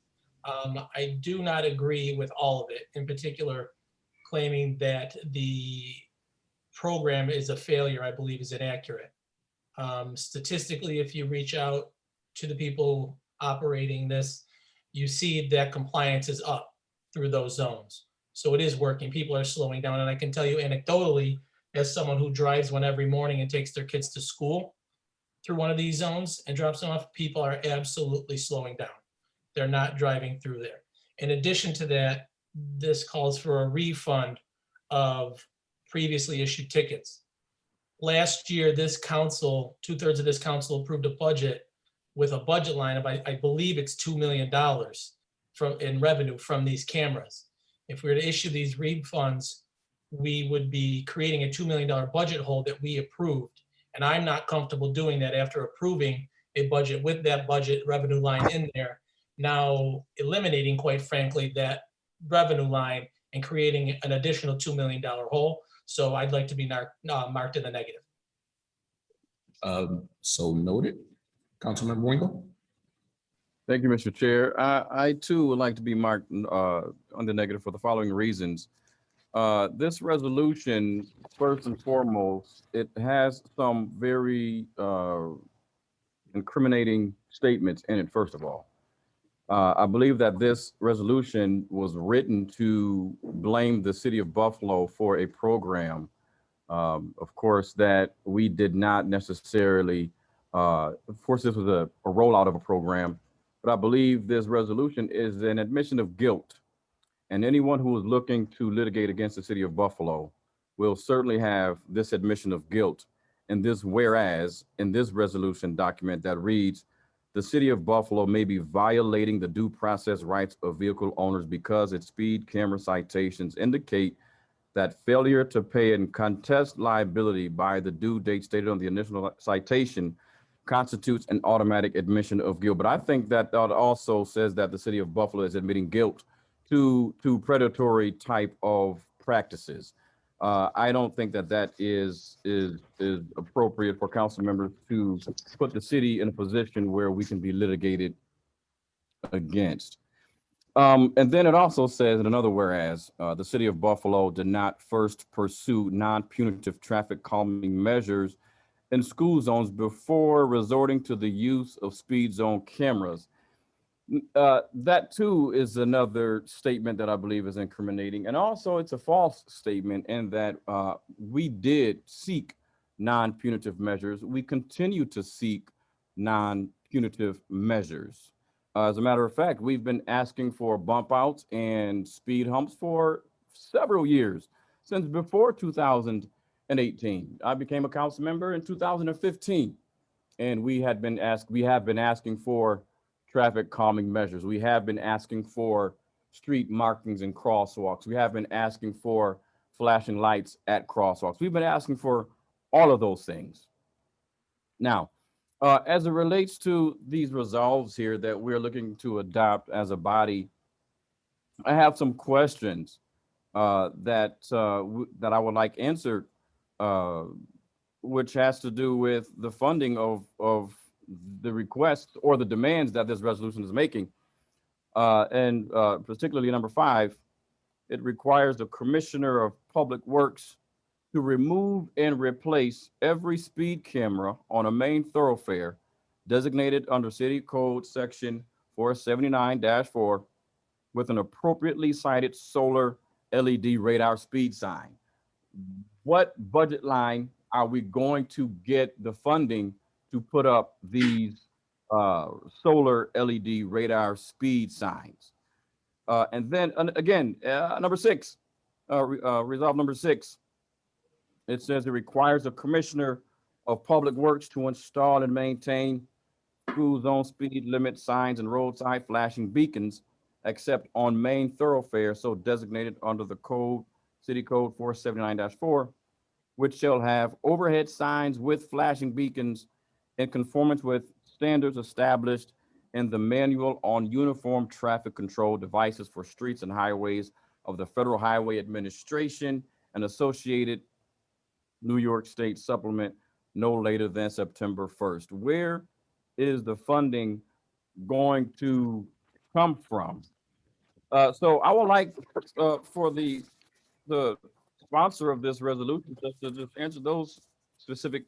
I do not agree with all of it, in particular, claiming that the program is a failure, I believe is inaccurate. Statistically, if you reach out to the people operating this, you see that compliance is up through those zones. So it is working. People are slowing down. And I can tell you anecdotally, as someone who drives one every morning and takes their kids to school through one of these zones and drops them off, people are absolutely slowing down. They're not driving through there. In addition to that, this calls for a refund of previously issued tickets. Last year, this council, 2/3 of this council approved a budget with a budget line of, I believe it's $2 million in revenue from these cameras. If we were to issue these refunds, we would be creating a $2 million budget hole that we approved. And I'm not comfortable doing that after approving a budget with that budget revenue line in there, now eliminating, quite frankly, that revenue line and creating an additional $2 million hole. So I'd like to be marked in the negative. So noted. Councilmember Wingo. Thank you, Mr. Chair. I too would like to be marked on the negative for the following reasons. This resolution, first and foremost, it has some very incriminating statements in it, first of all. I believe that this resolution was written to blame the city of Buffalo for a program, of course, that we did not necessarily, of course, this was a rollout of a program, but I believe this resolution is an admission of guilt. And anyone who is looking to litigate against the city of Buffalo will certainly have this admission of guilt in this whereas in this resolution document that reads, the city of Buffalo may be violating the due process rights of vehicle owners because its speed camera citations indicate that failure to pay and contest liability by the due date stated on the initial citation constitutes an automatic admission of guilt. But I think that also says that the city of Buffalo is admitting guilt to predatory type of practices. I don't think that that is appropriate for council members to put the city in a position where we can be litigated against. And then it also says in another whereas, the city of Buffalo did not first pursue non-punitive traffic calming measures in school zones before resorting to the use of speed zone cameras. That too is another statement that I believe is incriminating. And also it's a false statement in that we did seek non-punitive measures. We continue to seek non-punitive measures. As a matter of fact, we've been asking for bump outs and speed humps for several years, since before 2018. I became a council member in 2015, and we have been asking for traffic calming measures. We have been asking for street markings and crosswalks. We have been asking for flashing lights at crosswalks. We've been asking for all of those things. Now, as it relates to these resolves here that we're looking to adopt as a body, I have some questions that I would like answered, which has to do with the funding of the requests or the demands that this resolution is making. And particularly number 5, it requires the Commissioner of Public Works to remove and replace every speed camera on a main thoroughfare designated under City Code Section 479-4 with an appropriately sited solar LED radar speed sign. What budget line are we going to get the funding to put up these solar LED radar speed signs? And then again, number 6, resolve number 6, it says it requires a commissioner of public works to install and maintain school zone speed limit signs and roadside flashing beacons, except on main thoroughfares so designated under the code, City Code 479-4, which shall have overhead signs with flashing beacons in conformance with standards established in the Manual on Uniform Traffic Control Devices for Streets and Highways of the Federal Highway Administration and associated New York State supplement no later than September 1st. Where is the funding going to come from? So I would like for the sponsor of this resolution to just answer those specific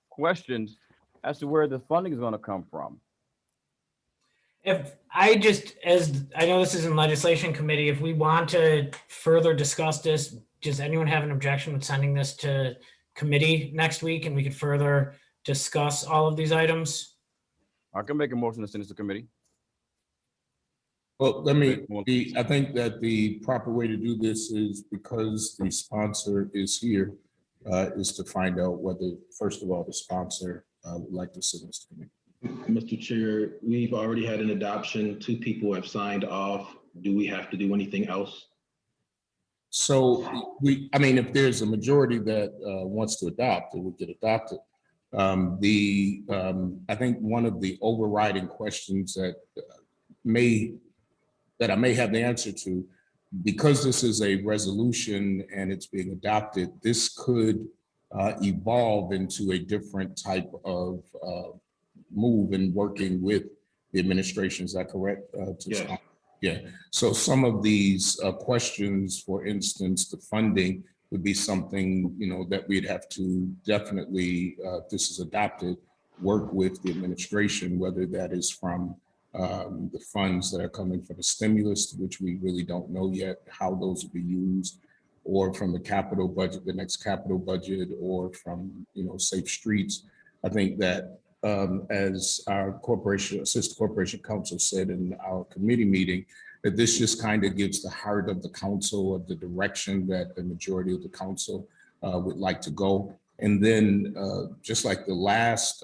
questions as to where the funding is going to come from. If I just, as I know this is in legislation committee, if we want to further discuss this, does anyone have an objection with sending this to committee next week and we could further discuss all of these items? I can make a motion to send this to committee. Well, I think that the proper way to do this is, because the sponsor is here, is to find out whether, first of all, the sponsor would like to send this to committee. Mr. Chair, we've already had an adoption. 2 people have signed off. Do we have to do anything else? So if there's a majority that wants to adopt, it would get adopted. I think one of the overriding questions that I may have the answer to, because this is a resolution and it's being adopted, this could evolve into a different type of move in working with the administration. Is that correct? Yes. Yeah. So some of these questions, for instance, the funding would be something, that we'd have to definitely, if this is adopted, work with the administration, whether that is from the funds that are coming from the stimulus, which we really don't know yet how those will be used, or from the capital budget, the next capital budget, or from, Safe Streets. I think that as our Assistant Corporation Counsel said in our committee meeting, that this just kind of gives the heart of the council of the direction that the majority of the council would like to go. And then just like the last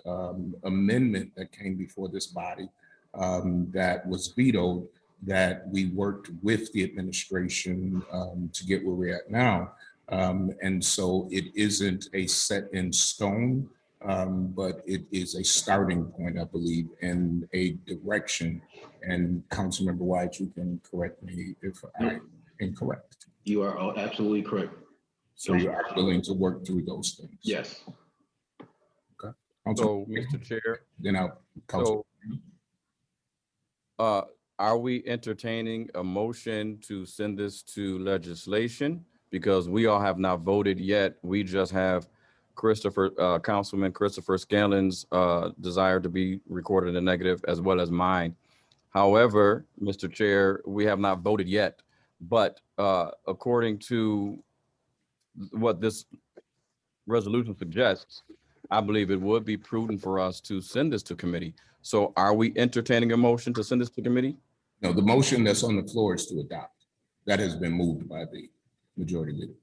amendment that came before this body that was vetoed, that we worked with the administration to get where we're at now. And so it isn't a set in stone, but it is a starting point, I believe, and a direction. And Councilmember White, you can correct me if I'm incorrect. You are all absolutely correct. So you are willing to work through those things? Yes. Okay. So, Mr. Chair. Then are we entertaining a motion to send this to legislation? Because we all have not voted yet. We just have Councilman Christopher Scanlon's desire to be recorded in the negative, as well as mine. However, Mr. Chair, we have not voted yet, but according to what this resolution suggests, I believe it would be prudent for us to send this to committee. So are we entertaining a motion to send this to committee? No, the motion that's on the floor is to adopt. That has been moved by the majority leader.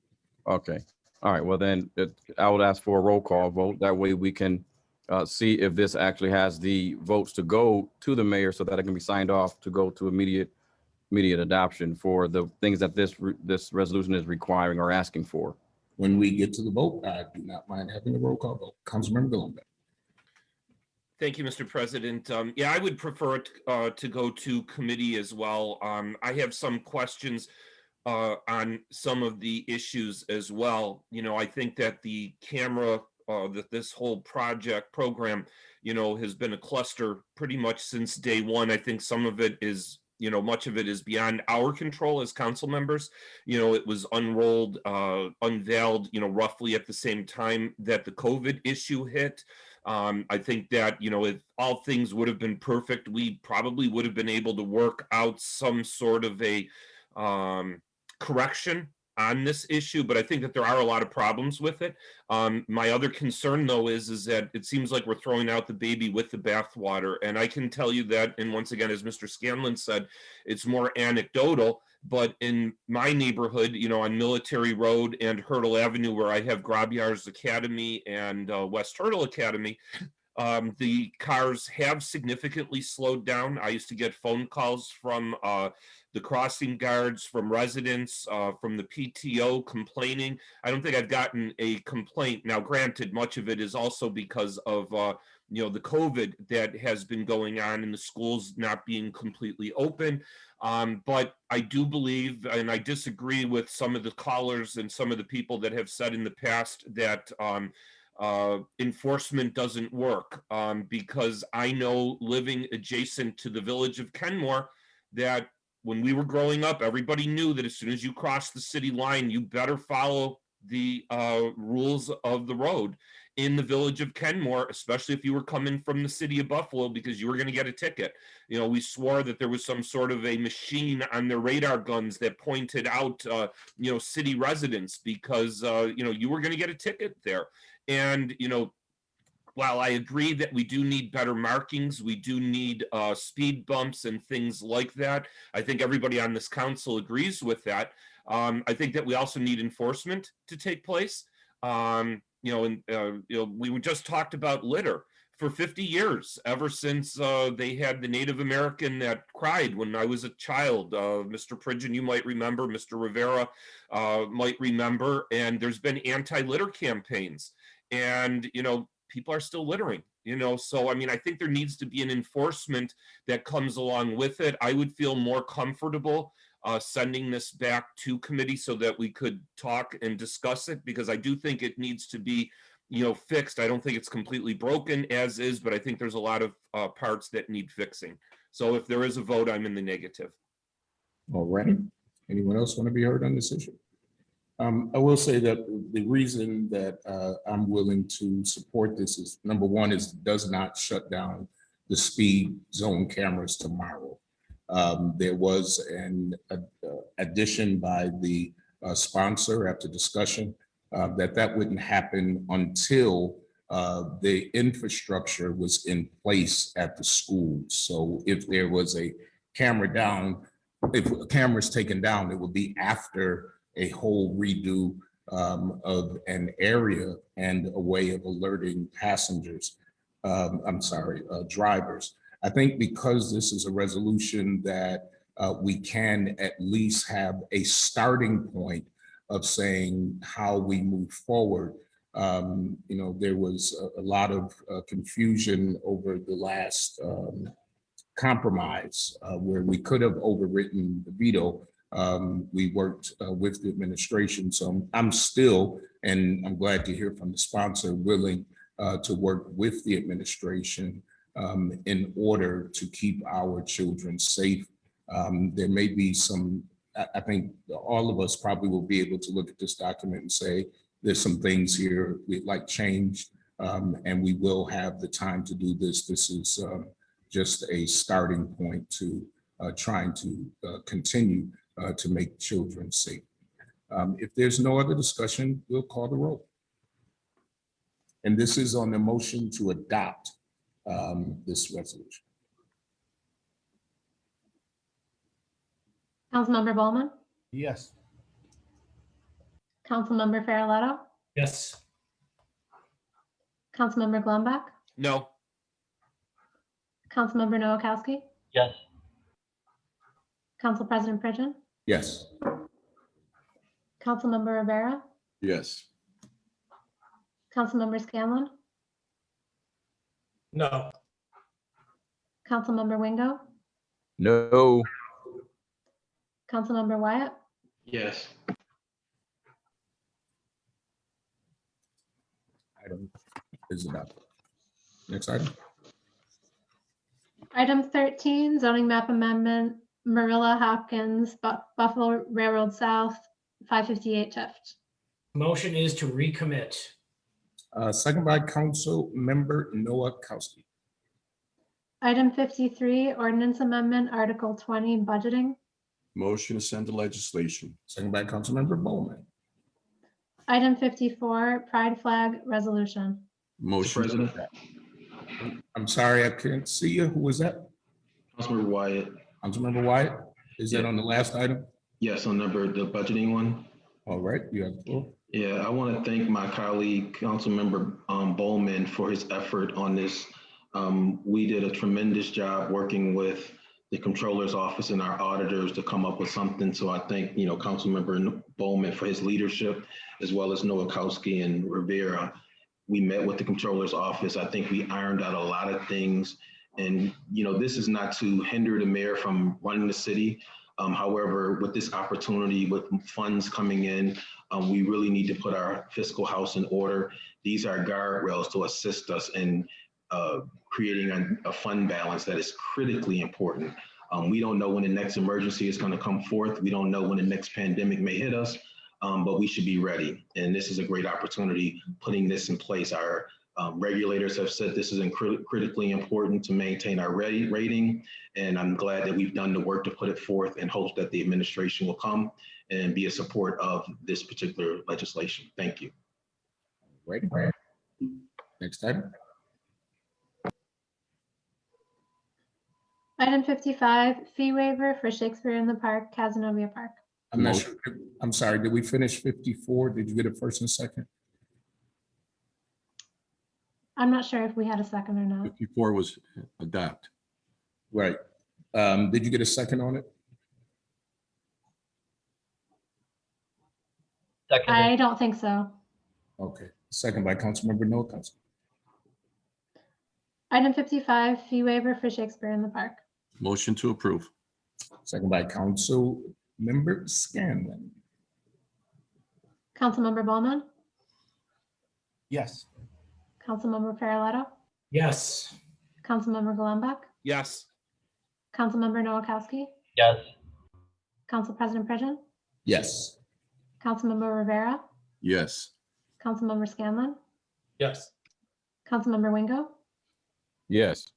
Okay. All right. Well, then I would ask for a roll call vote. That way we can see if this actually has the votes to go to the mayor so that it can be signed off to go to immediate adoption for the things that this resolution is requiring or asking for. When we get to the vote, I do not mind having a roll call vote. Councilmember Goldenbeck. Thank you, Mr. President. Yeah, I would prefer it to go to committee as well. I have some questions on some of the issues as well. I think that the camera, that this whole program, has been a cluster pretty much since day one. I think some of it is, much of it is beyond our control as council members. It was unveiled, roughly at the same time that the COVID issue hit. I think that, you know, if all things would have been perfect, we probably would have been able to work out some sort of a correction on this issue, but I think that there are a lot of problems with it. My other concern, though, is that it seems like we're throwing out the baby with the bathwater. And I can tell you that, and once again, as Mr. Scanlon said, it's more anecdotal. But in my neighborhood, you know, on Military Road and Hurdle Avenue, where I have Grobyar's Academy and West Hurdle Academy, the cars have significantly slowed down. I used to get phone calls from the crossing guards, from residents, from the PTO complaining. I don't think I've gotten a complaint. Now, granted, much of it is also because of you know, the COVID that has been going on and the schools not being completely open. But I do believe, and I disagree with some of the callers and some of the people that have said in the past that enforcement doesn't work, because I know, living adjacent to the village of Kenmore, that when we were growing up, everybody knew that as soon as you cross the city line, you better follow the rules of the road in the village of Kenmore, especially if you were coming from the city of Buffalo, because you were going to get a ticket. You know, we swore that there was some sort of a machine on their radar guns that pointed out, you know, city residents, because, you know, you were going to get a ticket there. And, you know, while I agree that we do need better markings, we do need speed bumps and things like that. I think everybody on this council agrees with that. I think that we also need enforcement to take place. You know, and you know, we just talked about litter for 50 years, ever since they had the Native American that cried when I was a child. Mr. Pridgeon, you might remember, Mr. Rivera might remember, and there's been anti-litter campaigns. And, you know, people are still littering, you know, so I mean, I think there needs to be an enforcement that comes along with it. I would feel more comfortable sending this back to committee so that we could talk and discuss it, because I do think it needs to be, you know, fixed. I don't think it's completely broken as is, but I think there's a lot of parts that need fixing. So if there is a vote, I'm in the negative. All right. Anyone else want to be heard on this issue? I will say that the reason that I'm willing to support this is, number one, is it does not shut down the speed zone cameras tomorrow. There was an addition by the sponsor after discussion that wouldn't happen until the infrastructure was in place at the schools. So if there was a camera down, if a camera is taken down, it would be after a whole redo of an area and a way of alerting passengers, drivers. I think because this is a resolution that we can at least have a starting point of saying how we move forward. You know, there was a lot of confusion over the last compromise where we could have overwritten the veto. We worked with the administration, so I'm still, and I'm glad to hear from the sponsor, willing to work with the administration in order to keep our children safe. There may be some, I think all of us probably will be able to look at this document and say, there's some things here we'd like changed, and we will have the time to do this. This is just a starting point to trying to continue to make children safe. If there's no other discussion, we'll call the roll. And this is on the motion to adopt this resolution. Councilmember Bowman, Yes. Councilmember Farrelletto, Yes. Councilmember Golumback, No. Councilmember Noakowski, Yes. Council President Pridgeon, Yes. Councilmember Rivera, Yes. Councilmember Scanlon, No. Councilmember Wingo, No. Councilmember Wyatt, Yes. Item is adopted. Next item. Item 13, zoning map amendment, Marilla Hopkins, Buffalo Railroad South, 558 Tift. Motion is to recommit. Second by Council Member Noakowski. Item 53, ordinance amendment, Article 20, budgeting. Motion to send to legislation. Second by Council Member Bowman. Item 54, pride flag resolution. Mr. Motion. President, I'm sorry, I can't see you. Who was that? Councilmember Wyatt. Councilmember Wyatt? Is that on the last item? Yes, on the budgeting one. All right, you have the floor. Yeah, I want to thank my colleague, Councilmember Bowman, for his effort on this. We did a tremendous job working with the Controller's Office and our auditors to come up with something. So I thank, Councilmember Bowman for his leadership, as well as Noakowski and Rivera. We met with the Controller's Office. I think we ironed out a lot of things. And, this is not to hinder the mayor from running the city. However, with this opportunity, with funds coming in, we really need to put our fiscal house in order. These are guardrails to assist us in creating a fund balance that is critically important. We don't know when the next emergency is going to come forth. We don't know when the next pandemic may hit us, but we should be ready. And this is a great opportunity putting this in place. Our regulators have said this is critically important to maintain our rating. And I'm glad that we've done the work to put it forth in hopes that the administration will come and be a support of this particular legislation. Thank you. Right. Next item. Item 55, fee waiver for Shakespeare in the Park, Cazenovia Park. I'm not sure. I'm sorry, did we finish 54? Did you get a first and second? I'm not sure if we had a second or not. 54 was adopt. Right. Did you get a second on it? I don't think so. Okay, second by Councilmember Noakowski. Item 55, fee waiver for Shakespeare in the Park. Motion to approve. Second by Councilmember Scanlon. Councilmember Bowman, Yes. Councilmember Farrelletto, Yes. Councilmember Golumback, Yes. Councilmember Noakowski, Yes. Council President Pridgen, Yes. Councilmember Rivera, Yes. Councilmember Scanlon, Yes. Councilmember Wingo, Yes.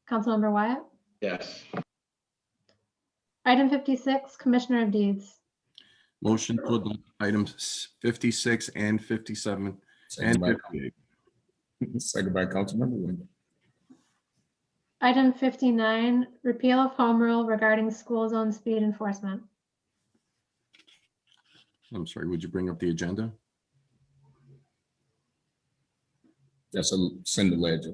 Councilmember Wyatt. Yes. Item 56, Commissioner of Deeds. Motion to adopt items 56 and 57 Second and by, 58. second by Councilmember Wingo. Item 59, repeal of home rule regarding school zone speed enforcement. I'm sorry, would you bring up the agenda? That's a send the ledger.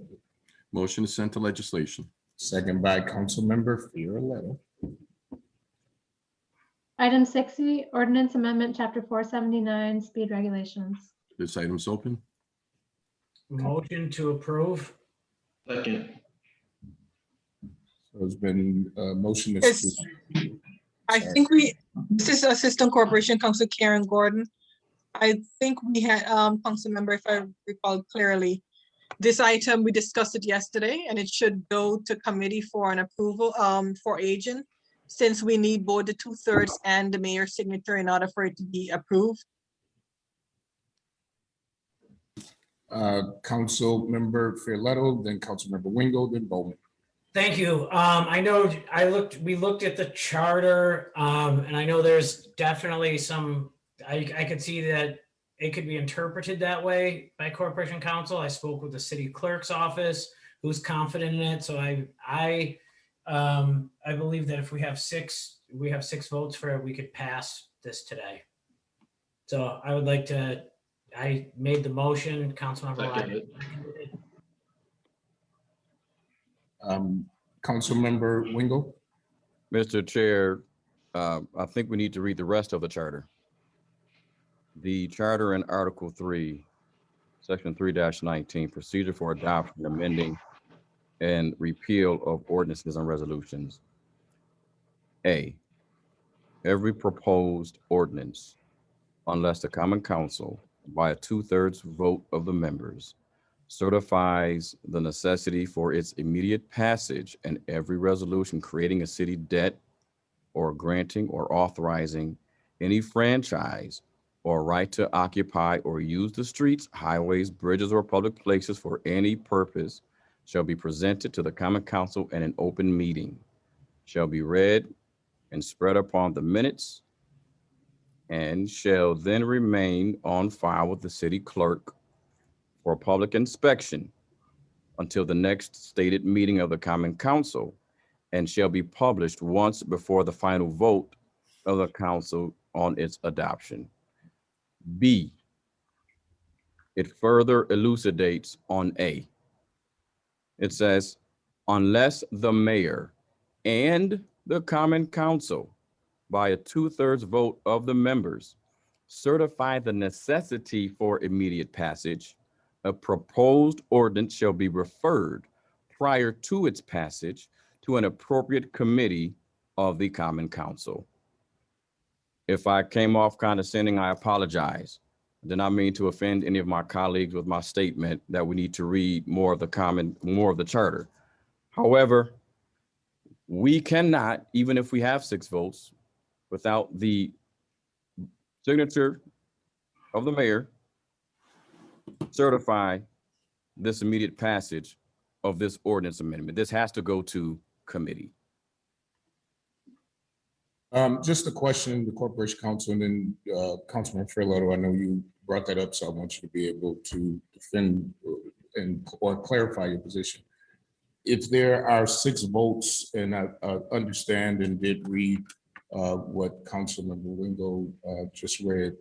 Motion to send to legislation. Second by Councilmember Farrelletto. Item 60, ordinance amendment, chapter 479, speed regulations. This item's open. Motion to approve. Second. So it's been motion Yes. I think this is Assistant Corporation Counsel Karen Gordon. I think we had, council member, if I recall clearly, this item, we discussed it yesterday and it should go to committee for an approval, for agent, since we need both the 2/3 and the mayor's signature in order for it to be approved. Councilmember Farrelletto, then Councilmember Wingo, then Bowman. Thank you. I know we looked at the charter, and I know there's definitely some, I could see that it could be interpreted that way by Corporation Counsel. I spoke with the city clerk's office, who's confident in it. So I believe that if we have six votes for it, we could pass this today. So I would like to, I made the motion, Councilmember Wyatt. Councilmember Wingo. Mr. Chair, I think we need to read the rest of the charter. The charter in Article 3, Section 3-19, procedure for adoption, amending, and repeal of ordinances and resolutions. A, every proposed ordinance, unless the Common Council, by a 2/3 vote of the members, certifies the necessity for its immediate passage, and every resolution creating a city debt or granting or authorizing any franchise or right to occupy or use the streets, highways, bridges, or public places for any purpose shall be presented to the common council in an open meeting, shall be read and spread upon the minutes, and shall then remain on file with the city clerk for public inspection until the next stated meeting of the common council, and shall be published once before the final vote of the council on its adoption. B, it further elucidates on A. It says, unless the mayor and the common council by a 2/3 vote of the members certify the necessity for immediate passage, a proposed ordinance shall be referred prior to its passage to an appropriate committee of the common council. If I came off condescending, I apologize. I did not mean to offend any of my colleagues with my statement that we need to read more of the charter. However, we cannot, even if we have 6 votes, without the signature of the mayor, certify this immediate passage of this ordinance amendment. This has to go to committee. Just a question, the Corporation Council, and then Councilman Farrelletto, I know you brought that up, so I want you to be able to defend or clarify your position. If there are 6 votes, and I understand and did read what Councilmember Wingo just read,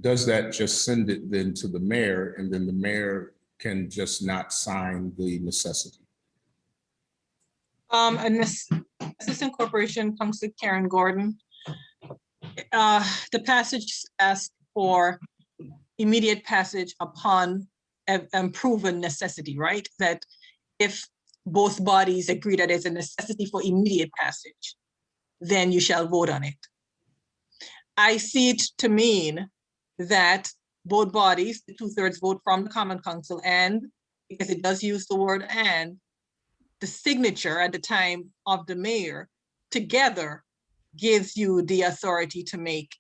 does that just send it then to the mayor, and then the mayor can just not sign the necessity? And this Assistant Corporation Council Karen Gordon, the passage asked for immediate passage upon a proven necessity, right? That if both bodies agree that there's a necessity for immediate passage, then you shall vote on it. I see it to mean that both bodies, the 2/3 vote from the Common Council, and because it does use the word "and," the signature at the time of the mayor together gives you the authority to make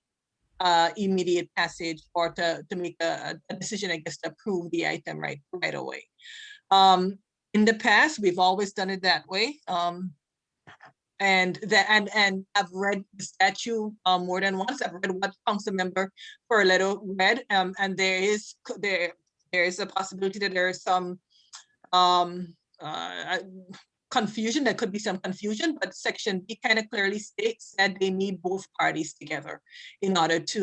immediate passage or to make a decision, I guess, to approve the item right away. In the past, we've always done it that way. And I've read the statute more than once. I've read what Councilmember Farrelletto read, and there is a possibility that there is some confusion. There could be some confusion, but Section B kind of clearly states that they need both parties together in order to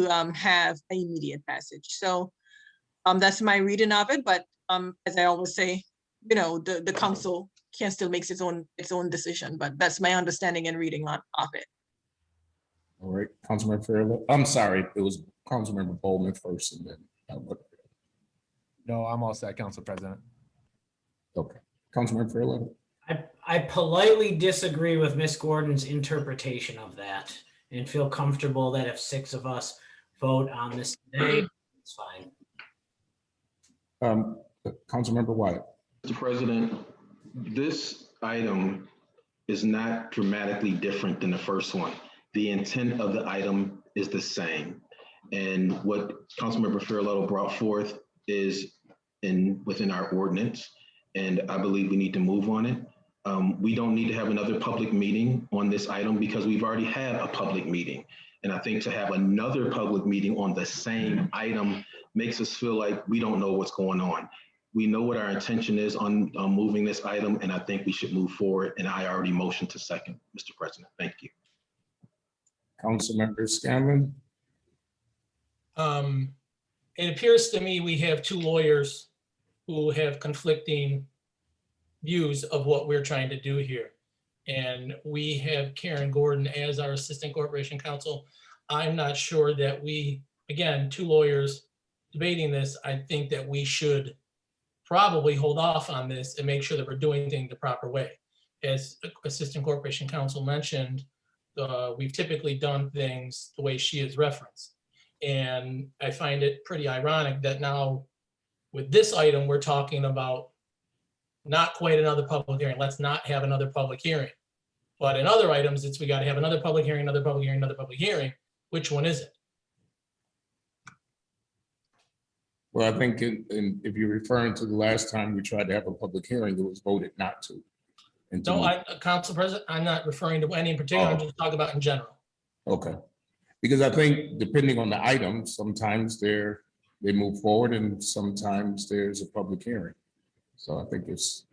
have an immediate passage. So that's my reading of it. But as I always say, you know, the council can still make its own decision. But that's my understanding and reading of it. All right, Councilmember Farrelletto. I'm sorry, it was Councilmember Bowman first, and then. No, I'm all set, Council President. Okay, Councilmember Farrelletto. I politely disagree with Ms. Gordon's interpretation of that and feel comfortable that if 6 of us vote on this today, it's fine. Councilmember Wyatt. Mr. President, this item is not dramatically different than the first one. The intent of the item is the same. And what Councilmember Farrelletto brought forth is within our ordinance. And I believe we need to move on it. We don't need to have another public meeting on this item because we've already had a public meeting. And I think to have another public meeting on the same item makes us feel like we don't know what's going on. We know what our intention is on moving this item, and I think we should move forward. And I already motioned to second, Mr. President. Thank you. Councilmember Scanlon. It appears to me we have 2 lawyers who have conflicting views of what we're trying to do here. And we have Karen Gordon as our Assistant Corporation Counsel. I'm not sure that we, again, 2 lawyers debating this, I think that we should probably hold off on this and make sure that we're doing things the proper way. As Assistant Corporation Counsel mentioned, we've typically done things the way she has referenced. And I find it pretty ironic that now with this item, we're talking about not quite another public hearing. Let's not have another public hearing. But in other items, we got to have another public hearing, another public hearing, another public hearing. Which one is it? Well, I think if you're referring to the last time we tried to have a public hearing, it was voted not to. And to No, move- Council President, I'm not referring to any in particular. I'm Oh. just talking about in general. Okay. Because I think depending on the item, sometimes they move forward and sometimes there's a public hearing. So I think it's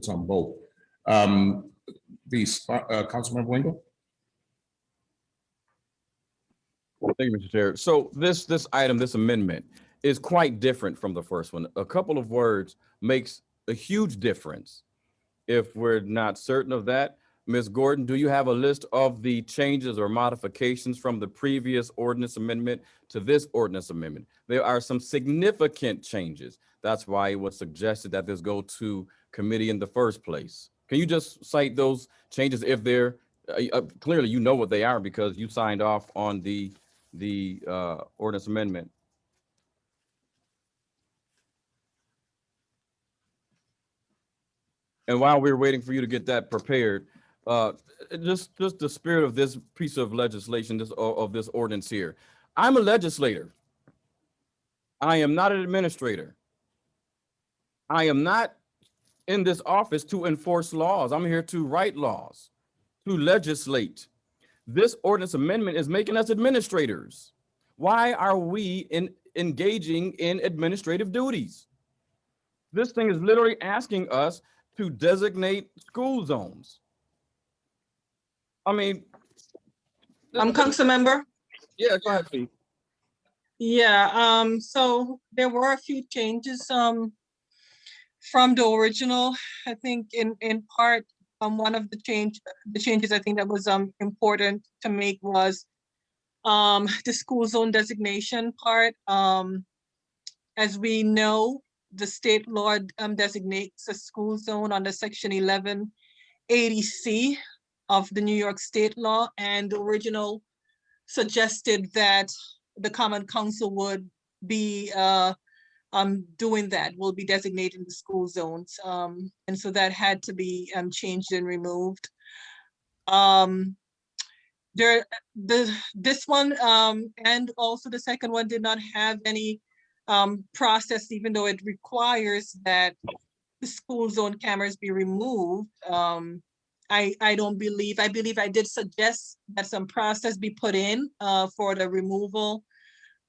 on both. Councilmember Wingo? Thank you, Mr. Chair. So this item, this amendment is quite different from the first one. A couple of words makes a huge difference. If we're not certain of that, Ms. Gordon, do you have a list of the changes or modifications from the previous ordinance amendment to this ordinance amendment? There are some significant changes. That's why it was suggested that this go to committee in the first place. Can you just cite those changes if they're clearly you know what they are because you signed off on the ordinance amendment? And while we're waiting for you to get that prepared, just the spirit of this piece of legislation, of this ordinance here. I'm a legislator. I am not an administrator. I am not in this office to enforce laws. I'm here to write laws, to legislate. This ordinance amendment is making us administrators. Why are we engaging in administrative duties? This thing is literally asking us to designate school zones. I mean, Council member. Yeah, go ahead, please. Yeah, so there were a few changes from the original. I think in part, one of the changes I think that was important to make was the school zone designation part. As we know, the state law designates a school zone under Section 1180C of the New York State law, and the original suggested that the Common Council would be doing that, will be designating the school zones. And so that had to be changed and removed. This one and also the second one did not have any process, even though it requires that the school zone cameras be removed. I believe I did suggest that some process be put in for the removal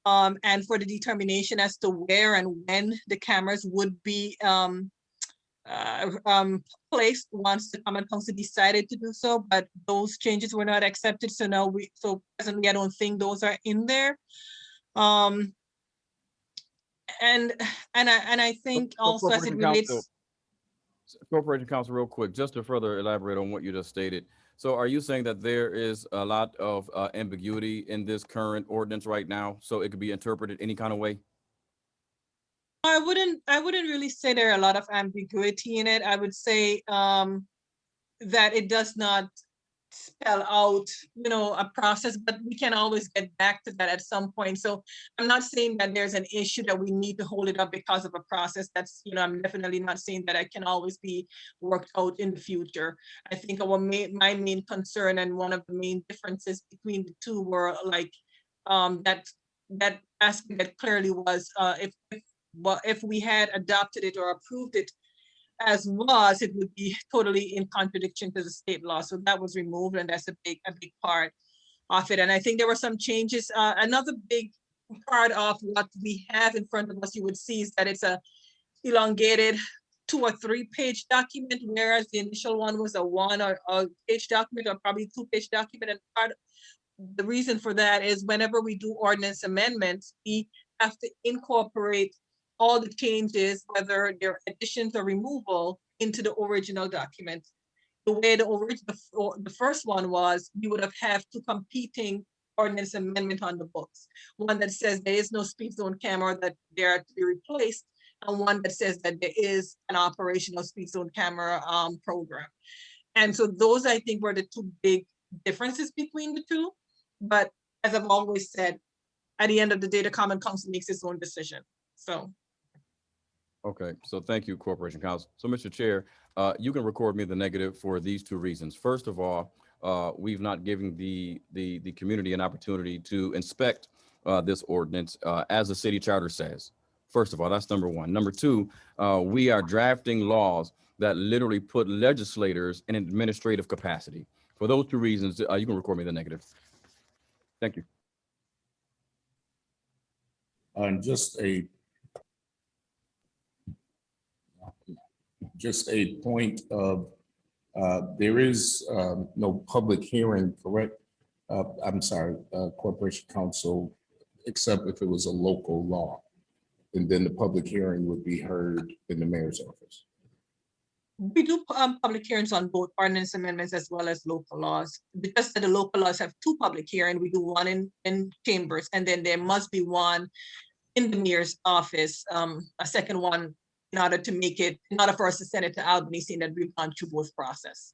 and for the determination as to where and when the cameras would be placed once the Common Council decided to do so, but those changes were not accepted. So now presently I don't think those are in there. And I think also as it relates. Corporation Counsel, real quick, just to further elaborate on what you just stated. So are you saying that there is a lot of ambiguity in this current ordinance right now? So it could be interpreted any kind of way? I wouldn't really say there are a lot of ambiguity in it. I would say that it does not spell out, a process, but we can always get back to that at some point. So I'm not saying that there's an issue that we need to hold it up because of a process. That's, I'm definitely not saying that it can always be worked out in the future. I think my main concern and one of the main differences between the two were like that aspect that clearly was if we had adopted it or approved it as was, it would be totally in contradiction to the state law. So that was removed, and that's a big part of it. And I think there were some changes. Another big part of what we have in front of us, you would see, is that it's a elongated 2 or 3 page document, whereas the initial one was a 1 or a page document, or probably 2-page document. And the reason for that is whenever we do ordinance amendments, we have to incorporate all the changes, whether they're additions or removal, into the original document. The way the first one was, we would have 2 competing ordinance amendment on the books. One that says there is no speed zone camera, that they are to be replaced, and one that says that there is an operational speed zone camera program. And so those, I think, were the 2 big differences between the two. But as I've always said, at the end of the day, the Common Council makes its own decision. So. Okay, so thank you, Corporation Counsel. So, Mr. Chair, you can record me the negative for these 2 reasons. First of all, we've not given the community an opportunity to inspect this ordinance as the city charter says. First of all, that's number one. Number two, we are drafting laws that literally put legislators in an administrative capacity. For those two reasons, you can record me the negative. Thank you. And just a point of, there is no public hearing, correct? I'm sorry, Corporation Counsel, except if it was a local law. And then the public hearing would be heard in the mayor's office. We do public hearings on both ordinance amendments as well as local laws. Because the local laws have two public hearings, we do one in chambers, and then there must be one in the mayor's office, a second one in order to make it, in order for us to send it to Albany, seeing that we've gone through both process.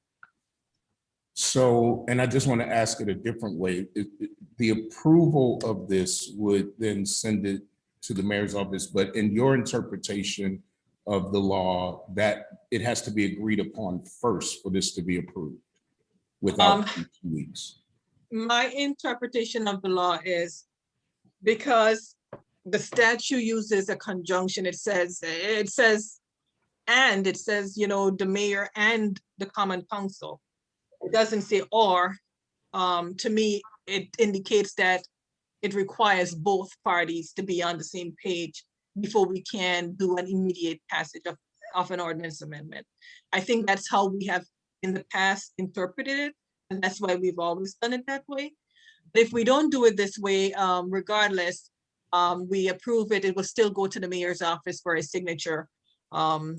So, and I just want to ask it a different way. The approval of this would then send it to the mayor's office, but in your interpretation of the law, that it has to be agreed upon first for this to be approved without 2 weeks. My interpretation of the law is because the statute uses a conjunction, it says, you know, the mayor and the common council. It doesn't say or. To me, it indicates that it requires both parties to be on the same page before we can do an immediate passage of an ordinance amendment. I think that's how we have in the past interpreted it, and that's why we've always done it that way. But if we don't do it this way, regardless, we approve it, it will still go to the mayor's office for a signature. So,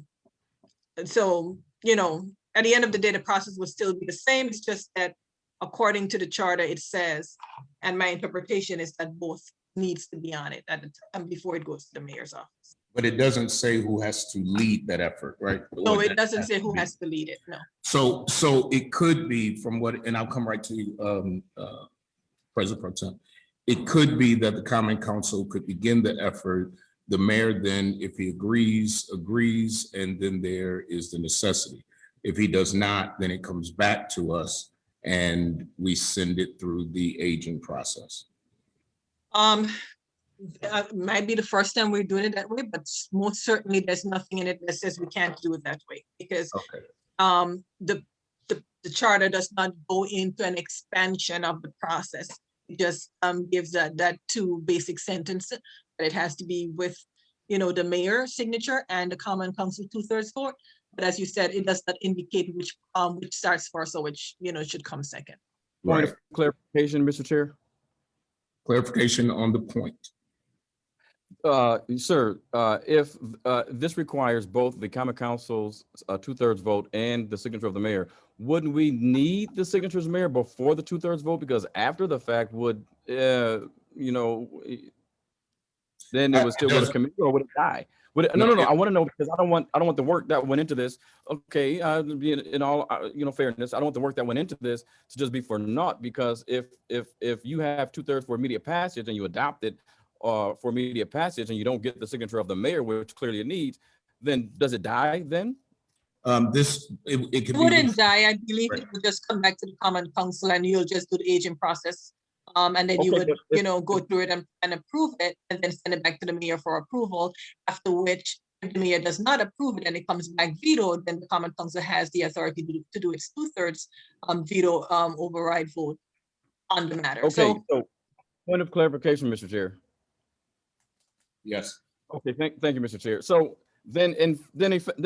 you know, at the end of the day, the process will still be the same. It's just that according to the charter, it says, and my interpretation is that both needs to be on it at the time before it goes to the mayor's office. But it doesn't say who has to lead that effort, right? No, it doesn't say who has to lead it, no. So it could be from what, and I'll come right to you, President Pro Tem. It could be that the Common Council could begin the effort. The mayor then, if he agrees, and then there is the necessity. If he does not, then it comes back to us and we send it through the aging process. Might be the first time we're doing it that way, but most certainly there's nothing in it that says we can't do it that way, because the charter does not go into an expansion of the process. It just gives that two basic sentences, but it has to be with, you know, the mayor's signature and the common council 2/3 vote. But as you said, it does not indicate which starts first or which, you know, should come second. Point of clarification, Mr. Chair. Clarification on the point. Sir, if this requires both the common council's 2/3 vote and the signature of the mayor, wouldn't we need the signatures of the mayor before the 2/3 vote? Because after the fact, would you know, then it would still go to committee, or would it die? No. I want to know, because I don't want the work that went into this. Okay, in all you know, fairness, I don't want the work that went into this to just be for naught. Because if you have 2/3 for immediate passage and you adopt it for immediate passage and you don't get the signature of the mayor, which clearly it needs, then does it die then? It wouldn't die. I believe it would just come back to the common council and you'll just do the aging process. And then you would, you know, go through it and approve it, and then send it back to the mayor for approval. After which, if the mayor does not approve it and it comes back vetoed, then the common council has the authority to do its 2/3 veto override vote on the matter. Okay, so point of clarification, Mr. Chair. Yes. Okay, thank you, Mr. Chair. So then in effect,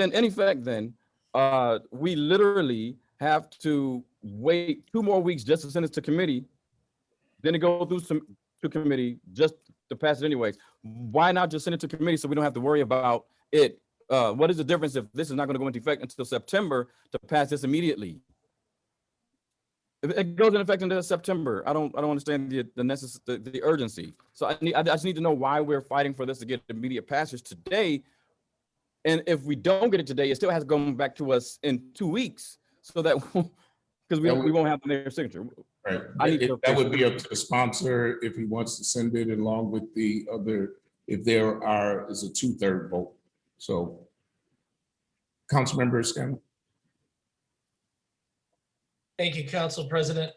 we literally have to wait 2 more weeks just to send it to committee. Then it goes through to committee just to pass it anyways. Why not just send it to committee so we don't have to worry about it? What is the difference if this is not going to go into effect until September to pass this immediately? It goes in effect until September. I don't understand the urgency. So I just need to know why we're fighting for this to get immediate passage today. And if we don't get it today, it still has to go back to us in 2 weeks, so that because we won't have the mayor's signature. Right. That would be up to the sponsor if he wants to send it along with the other, if there is a 2/3 vote. So, Councilmember Scanlon. Thank you, Council President.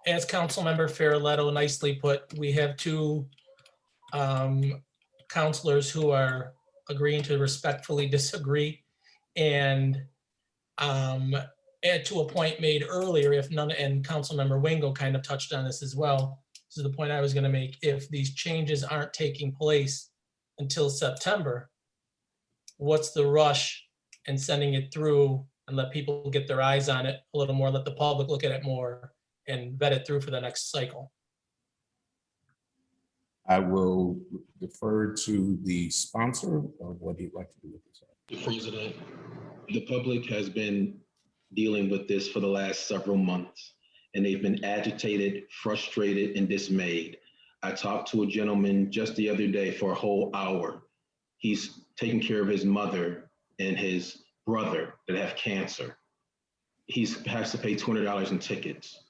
As Councilmember Farrelletto nicely put, we have two counselors who are agreeing to respectfully disagree. And to a point made earlier, if none, and Councilmember Wingo kind of touched on this as well. This is the point I was going to make. If these changes aren't taking place until September, what's the rush in sending it through and let people get their eyes on it a little more, let the public look at it more and vet it through for the next cycle? I will defer to the sponsor of what he'd like to do with this. Mr. President, the public has been dealing with this for the last several months, and they've been agitated, frustrated, and dismayed. I talked to a gentleman just the other day for a whole hour. He's taking care of his mother and his brother that have cancer. He has to pay $200 in tickets.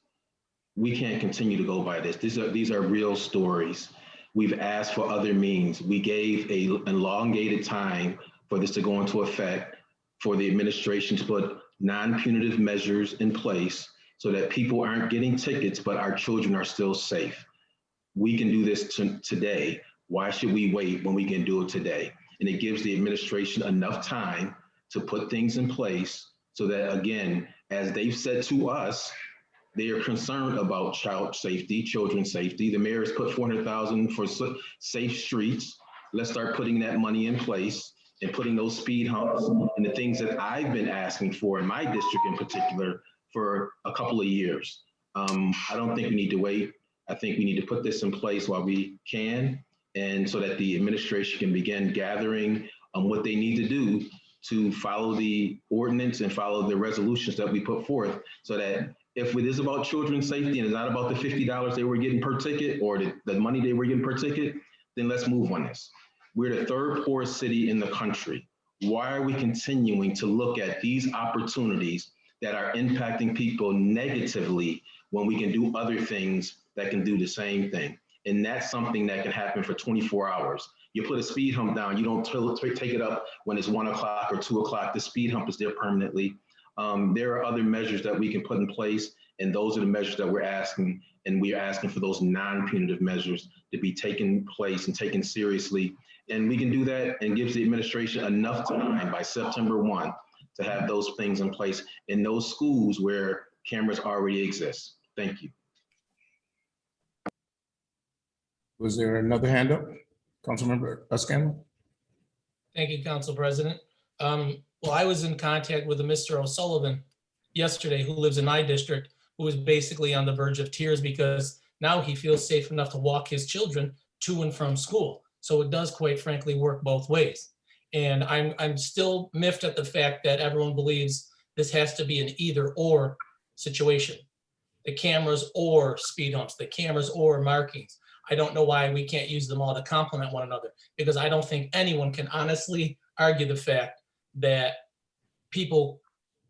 We can't continue to go by this. These are real stories. We've asked for other means. We gave an elongated time for this to go into effect, for the administration to put non-punitive measures in place so that people aren't getting tickets, but our children are still safe. We can do this today. Why should we wait when we can do it today? And it gives the administration enough time to put things in place so that, again, as they've said to us, they are concerned about child safety, children's safety. The mayor has put $400,000 for safe streets. Let's start putting that money in place and putting those speed humps and the things that I've been asking for in my district in particular for a couple of years. I don't think we need to wait. I think we need to put this in place while we can, and so that the administration can begin gathering what they need to do to follow the ordinance and follow the resolutions that we put forth, so that if it is about children's safety and it's not about the $50 they were getting per ticket or the money they were getting per ticket, then let's move on this. We're the third poorest city in the country. Why are we continuing to look at these opportunities that are impacting people negatively when we can do other things that can do the same thing? And that's something that can happen for 24 hours. You put a speed hump down, you don't take it up when it's 1 o'clock or 2 o'clock. The speed hump is there permanently. There are other measures that we can put in place, and those are the measures that we're asking, and we are asking for those non-punitive measures to be taken place and taken seriously. And we can do that, and gives the administration enough time by September 1 to have those things in place in those schools where cameras already exist. Thank you. Was there another hand up? Councilmember Scanlon? Thank you, Council President. Well, I was in contact with a Mr. O'Sullivan yesterday who lives in my district, who was basically on the verge of tears because now he feels safe enough to walk his children to and from school. So it does, quite frankly, work both ways. And I'm still miffed at the fact that everyone believes this has to be an either or situation. The cameras or speed humps, the cameras or markings. I don't know why we can't use them all to complement one another, because I don't think anyone can honestly argue the fact that people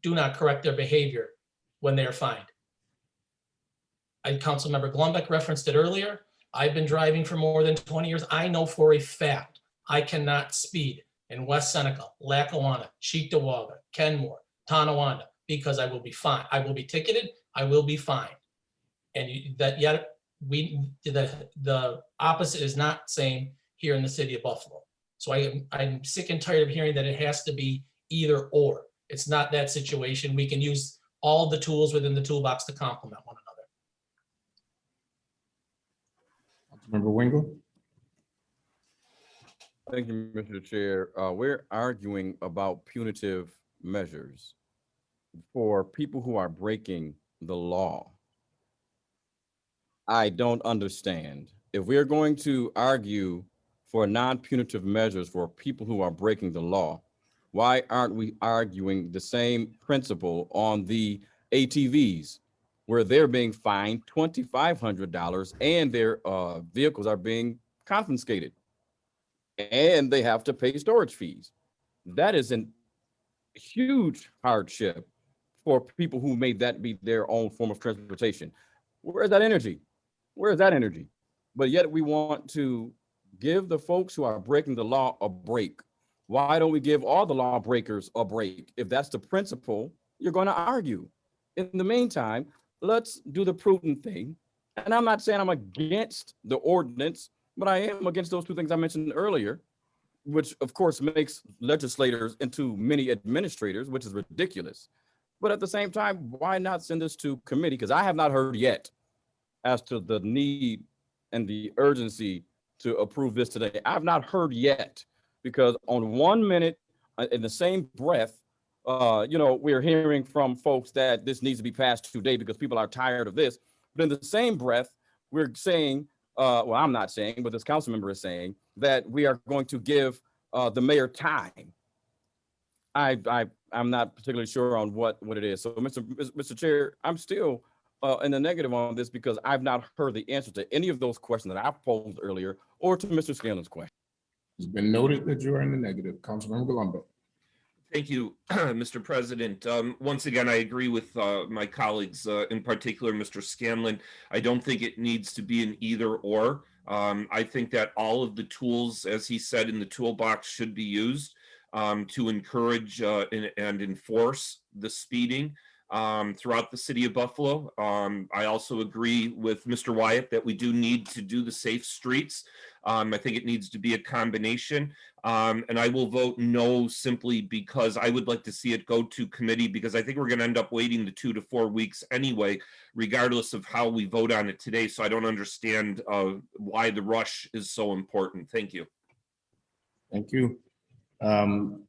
do not correct their behavior when they are fined. Councilmember Glumbeck referenced it earlier. I've been driving for more than 20 years. I know for a fact I cannot speed in West Seneca, Lackawanna, Cheektowaga, Kenmore, Tonawanda, because I will be fined. I will be ticketed. I will be fined. And the opposite is not same here in the city of Buffalo. So I'm sick and tired of hearing that it has to be either or. It's not that situation. We can use all the tools within the toolbox to complement one another. Councilmember Wingo? Thank you, Mr. Chair. We're arguing about punitive measures for people who are breaking the law. I don't understand. If we're going to argue for non-punitive measures for people who are breaking the law, why aren't we arguing the same principle on the ATVs, where they're being fined $2,500 and their vehicles are being confiscated and they have to pay storage fees? That is a huge hardship for people who made that be their own form of transportation. Where's that energy? Where's that energy? But yet we want to give the folks who are breaking the law a break. Why don't we give all the lawbreakers a break? If that's the principle, you're going to argue. In the meantime, let's do the prudent thing. And I'm not saying I'm against the ordinance but I am against those two things I mentioned earlier, which of course makes legislators into mini administrators, which is ridiculous. But at the same time, why not send this to committee? Because I have not heard yet as to the need and the urgency to approve this today. I've not heard yet, because on 1 minute, in the same breath, we're hearing from folks that this needs to be passed today because people are tired of this. But in the same breath, we're saying, well, I'm not saying, but this council member is saying that we are going to give the mayor time. I'm not particularly sure on what it is. So, Mr. Chair, I'm still in the negative on this because I've not heard the answer to any of those questions that I posed earlier or to Mr. Scanlon's question. It's been noted that you are in the negative. Councilmember Galumbo. Thank you, Mr. President. Once again, I agree with my colleagues, in particular, Mr. Scanlon. I don't think it needs to be an either or. I think that all of the tools, as he said, in the toolbox should be used to encourage and enforce the speeding throughout the city of Buffalo. I also agree with Mr. Wyatt that we do need to do the safe streets. I think it needs to be a combination. And I will vote no simply because I would like to see it go to committee, because I think we're going to end up waiting the 2 to 4 weeks anyway, regardless of how we vote on it today. So I don't understand why the rush is so important. Thank you. Thank you.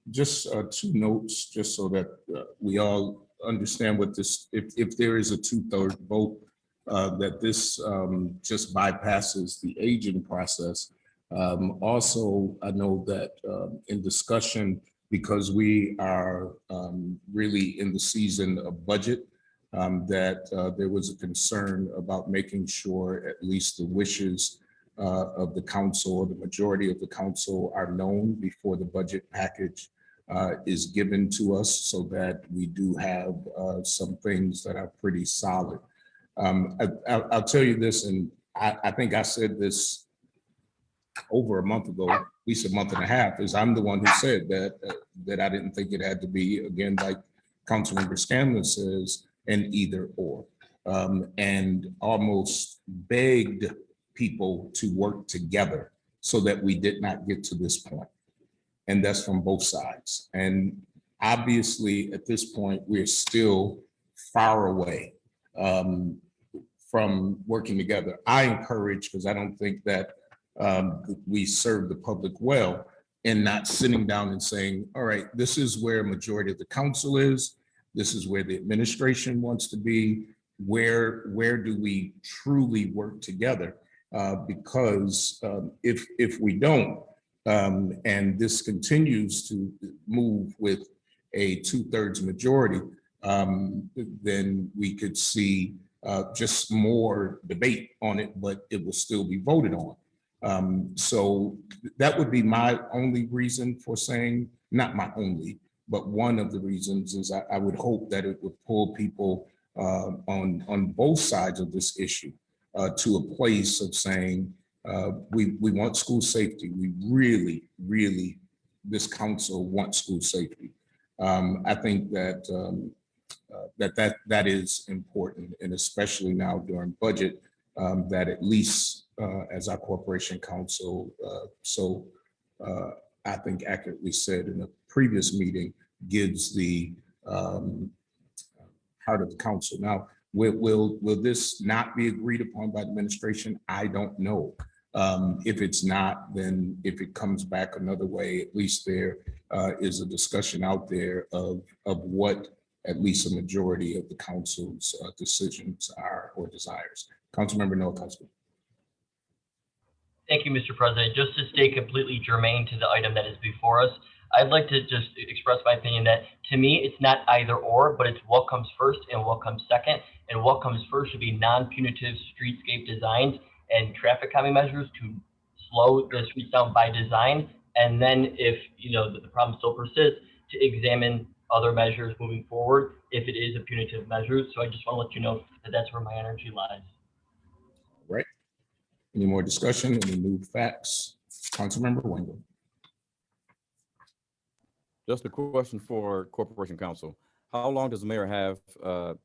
Just 2 notes, just so that we all understand what this, if there is a 2/3 vote, that this just bypasses the aging process. Also, I know that in discussion, because we are really in the season of budget, that there was a concern about making sure at least the wishes of the council, or the majority of the council, are known before the budget package is given to us, so that we do have some things that are pretty solid. I'll tell you this, and I think I said this over a month ago, at least a month and a half, is I'm the one who said that I didn't think it had to be, again, like Councilmember Scanlon says, an either or, and almost begged people to work together so that we did not get to this point. And that's from both sides. And obviously, at this point, we're still far away from working together. I encourage, because I don't think that we serve the public well in not sitting down and saying, all right, this is where a majority of the council is. This is where the administration wants to be. Where do we truly work together? Because if we don't, and this continues to move with a 2/3 majority, then we could see just more debate on it, but it will still be voted on. So that would be my only reason for saying, not my only, but one of the reasons is I would hope that it would pull people on both sides of this issue to a place of saying, we want school safety. We really, this council wants school safety. I think that that is important, and especially now during budget, that at least as our corporation council I think accurately said in a previous meeting, gives the heart of the council. Now, will this not be agreed upon by the administration? I don't know. If it's not, then if it comes back another way, at least there is a discussion out there of what at least a majority of the council's decisions are or desires. Councilmember Noah Cusby. Thank you, Mr. President. Just to stay completely germane to the item that is before us, I'd like to just express my opinion that to me, it's not either or, but it's what comes first and what comes second. And what comes first should be non-punitive streetscape designs and traffic calming measures to slow the streets down by design. And then if the problem still persists, to examine other measures moving forward if it is a punitive measure. So I just want to let you know that that's where my energy lies. Right. Any more discussion? Any new facts? Councilmember Wingo. Just a question for Corporation Council. How long does the mayor have to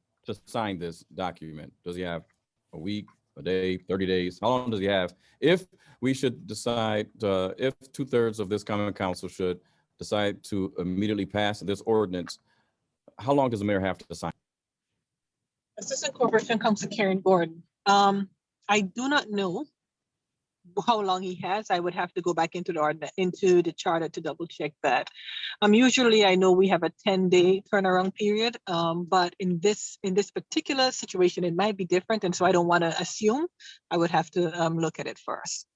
sign this document? Does he have a week, a day, 30 days? How long does he have? If we should decide, if 2/3 of this common council should decide to immediately pass this ordinance, how long does the mayor have to sign? Assistant Corporation Council Karen Gordon. I do not know how long he has. I would have to go back into the charter to double check that. Usually I know we have a 10-day turnaround period, but in this particular situation, it might be different. And so I don't want to assume. I would have to look at it first.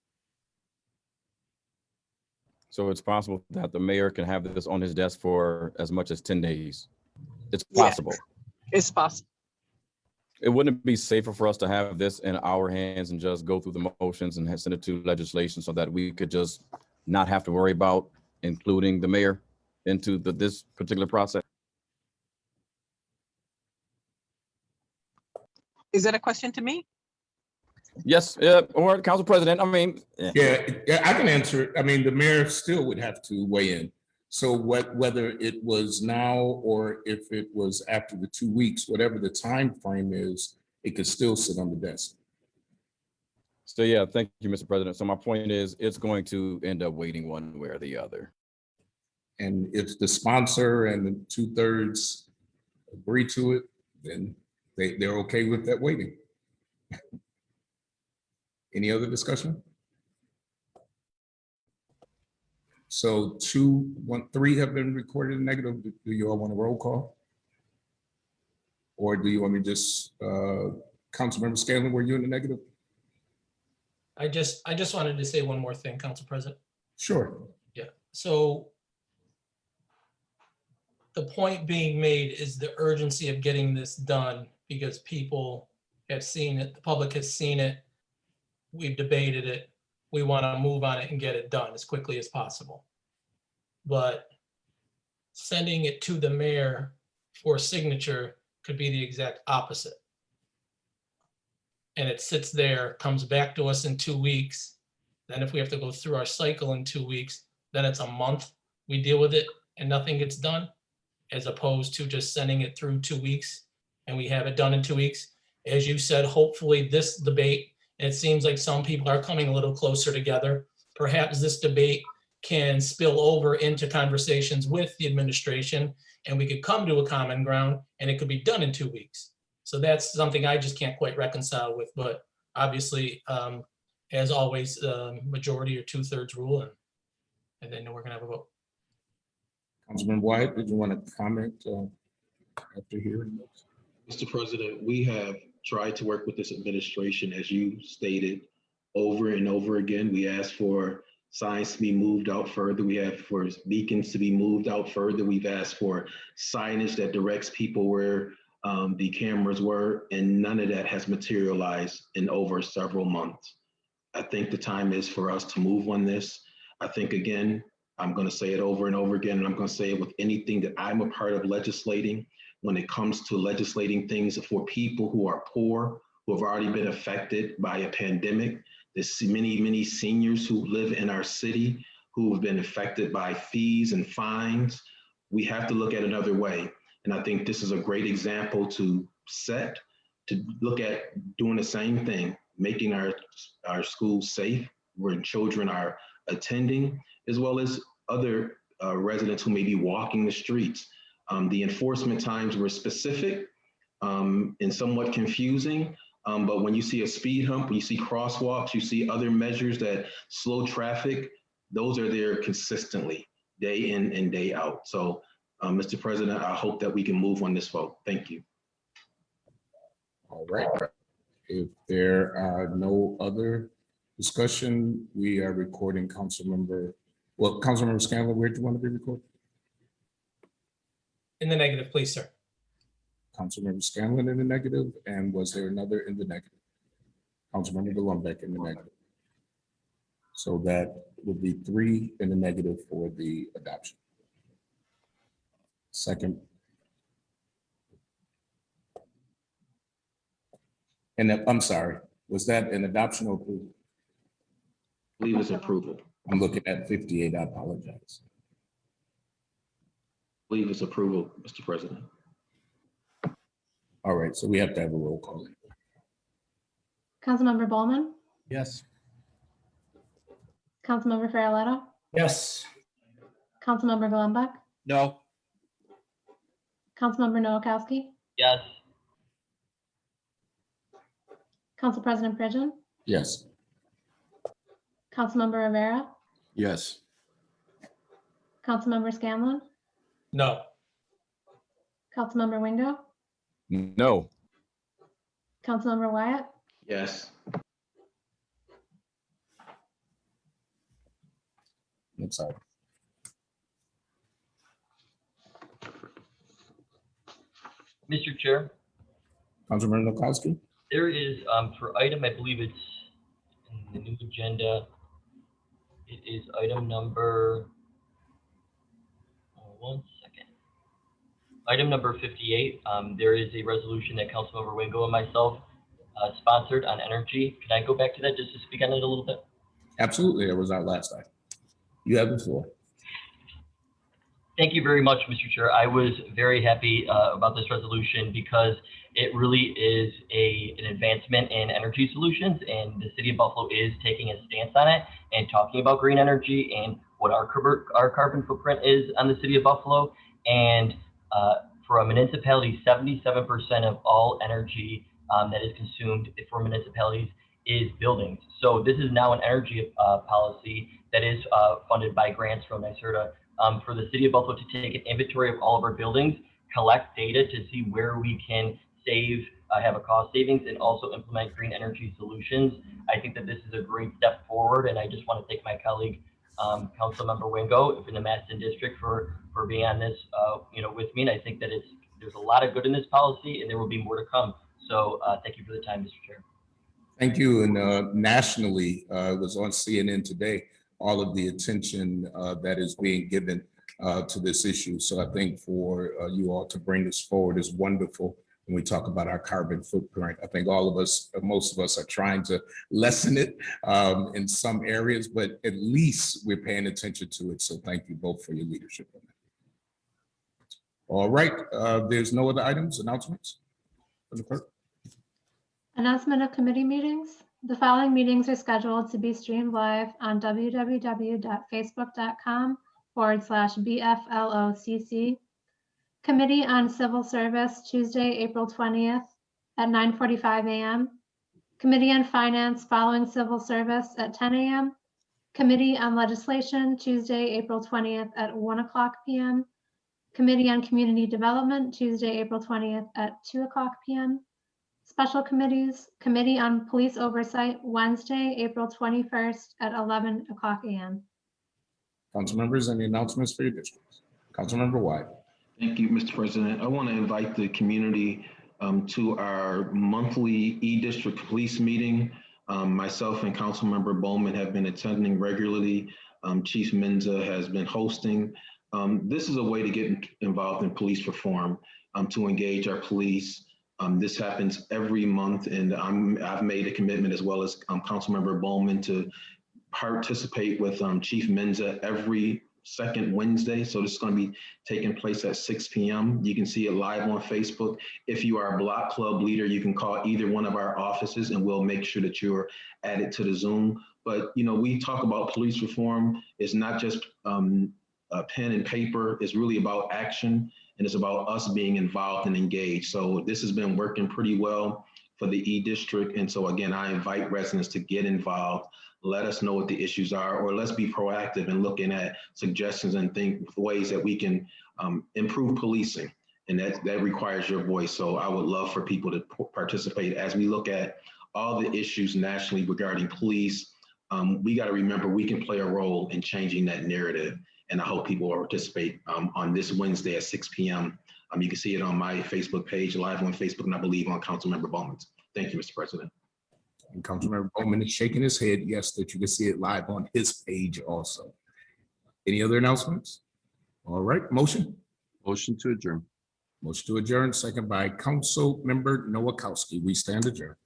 So it's possible that the mayor can have this on his desk for as much as 10 days. It's possible. Yeah, it's possible. It wouldn't be safer for us to have this in our hands and just go through the motions and send it to legislation so that we could just not have to worry about including the mayor into this particular process? Is that a question to me? Yes, or Council President, I mean. Yeah, I can answer it. I mean, the mayor still would have to weigh in. So whether it was now or if it was after the 2 weeks, whatever the time frame is, it could still sit on the desk. So yeah, thank you, Mr. President. So my point is, it's going to end up waiting one way or the other. And if the sponsor and the 2/3 agree to it, then they're okay with that waiting. Any other discussion? So 2, 1, 3 have been recorded in negative. Do you all want a roll call? Or do you want me to just, Councilmember Scanlon, were you in the negative? I just wanted to say one more thing, Council President. Sure. Yeah, so the point being made is the urgency of getting this done because people have seen it, the public has seen it, we've debated it, we want to move on it and get it done as quickly as possible. But sending it to the mayor for signature could be the exact opposite. And it sits there, comes back to us in 2 weeks. Then if we have to go through our cycle in 2 weeks, then it's a month. We deal with it and nothing gets done, as opposed to just sending it through 2 weeks and we have it done in 2 weeks. As you said, hopefully this debate, and it seems like some people are coming a little closer together. Perhaps this debate can spill over into conversations with the administration and we could come to a common ground and it could be done in 2 weeks. So that's something I just can't quite reconcile with, but obviously, as always, majority or 2/3 rule, and then we're gonna have a vote. Councilman Wyatt, did you want to comment after hearing this? Mr. President, we have tried to work with this administration, as you stated, over and over again. We asked for signs to be moved out further. We have for beacons to be moved out further. We've asked for signage that directs people where the cameras were, and none of that has materialized in over several months. I think the time is for us to move on this. I think, again, I'm going to say it over and over again, and I'm going to say it with anything that I'm a part of legislating. When it comes to legislating things for people who are poor, who have already been affected by a pandemic, there's many seniors who live in our city who have been affected by fees and fines. We have to look at another way. And I think this is a great example to set, to look at doing the same thing, making our schools safe where children are attending, as well as other residents who may be walking the streets. The enforcement times were specific and somewhat confusing, but when you see a speed hump, when you see crosswalks, you see other measures that slow traffic, those are there consistently, day in and day out. So, Mr. President, I hope that we can move on this vote. Thank you. All right. If there are no other discussion, we are recording Councilmember Scanlon, where do you want to be recorded? In the negative, please, sir. Councilmember Scanlon in the negative, and was there another in the negative? Councilmember Gullumbeck in the negative. So that would be 3 in the negative for the adoption. Second. And I'm sorry, was that an adoption or approval? I believe it's approval. I'm looking at 58, I apologize. I believe it's approval, Mr. President. All right, so we have to have a roll call. Councilmember Bowman, Yes. Councilmember Farrelletto, Yes. Councilmember Golumback, No. Councilmember Noakowski, Yes. Council President Pridgen, Yes. Councilmember Rivera, Yes. Councilmember Scanlon, No. Councilmember Wingo, No. Councilmember Wyatt, Yes. Next item. Mr. Chair, Councilmember Noakowski. there is, for item, I believe it's in the new agenda. It is item number, one second. Item number 58, there is a resolution that Councilmember Wingo and myself sponsored on energy. Can I go back to that just to speak on it a little bit? Absolutely, that was our last item. You have the floor. Thank you very much, Mr. Chair. I was very happy about this resolution because it really is an advancement in energy solutions, and the city of Buffalo is taking a stance on it and talking about green energy and what our carbon footprint is on the city of Buffalo. And for a municipality, 77% of all energy that is consumed for municipalities is buildings. So this is now an energy policy that is funded by grants from NYSERDA for the city of Buffalo to take an inventory of all of our buildings, collect data to see where we can save, have a cost savings, and also implement green energy solutions. I think that this is a great step forward, and I just want to thank my colleague, Councilmember Wingo in the Madison District for being on this, with me. And I think that there's a lot of good in this policy, and there will be more to come. So thank you for the time, Mr. Chair. Thank you. And nationally, it was on CNN today, all of the attention that is being given to this issue. So I think for you all to bring this forward is wonderful. When we talk about our carbon footprint, I think all of us, most of us are trying to lessen it in some areas, but at least we're paying attention to it. So thank you both for your leadership on that. All right, there's no other items, announcements? For the clerk? announcement of committee meetings. The following meetings are scheduled to be streamed live on www.facebook.com/BFLOCC. Committee on Civil Service, Tuesday, April 20th at 9:45 a.m. Committee on Finance following Civil Service at 10 a.m. Committee on Legislation, Tuesday, April 20th at 1:00 p.m. Committee on Community Development, Tuesday, April 20th at 2:00 p.m. Special committees, Committee on Police Oversight, Wednesday, April 21st at 11:00 a.m. Council members, any announcements for your districts? Councilmember Wyatt. Thank you, Mr. President. I want to invite the community to our monthly e-district police meeting. Myself and Councilmember Bowman have been attending regularly. Chief Menza has been hosting. This is a way to get involved in police reform, to engage our police. This happens every month, and I've made a commitment, as well as Councilmember Bowman, to participate with Chief Menza every second Wednesday. So this is going to be taking place at 6 p.m. You can see it live on Facebook. If you are a block club leader, you can call either one of our offices and we'll make sure that you're added to the Zoom. But, you know, we talk about police reform. It's not just pen and paper. It's really about action, and it's about us being involved and engaged. So this has been working pretty well for the E-District. And so again, I invite residents to get involved. Let us know what the issues are, or let's be proactive in looking at suggestions and think ways that we can improve policing. And that requires your voice. So I would love for people to participate as we look at all the issues nationally regarding police. We got to remember we can play a role in changing that narrative. And I hope people will participate on this Wednesday at 6 p.m. You can see it on my Facebook page, live on Facebook, and I believe on Councilmember Bowman's. Thank you, Mr. President. And Councilmember Bowman is shaking his head, yes, that you can see it live on his page also. Any other announcements? All right, motion? Motion to adjourn. Motion to adjourn, second by Councilmember Noakowski. We stand adjourned.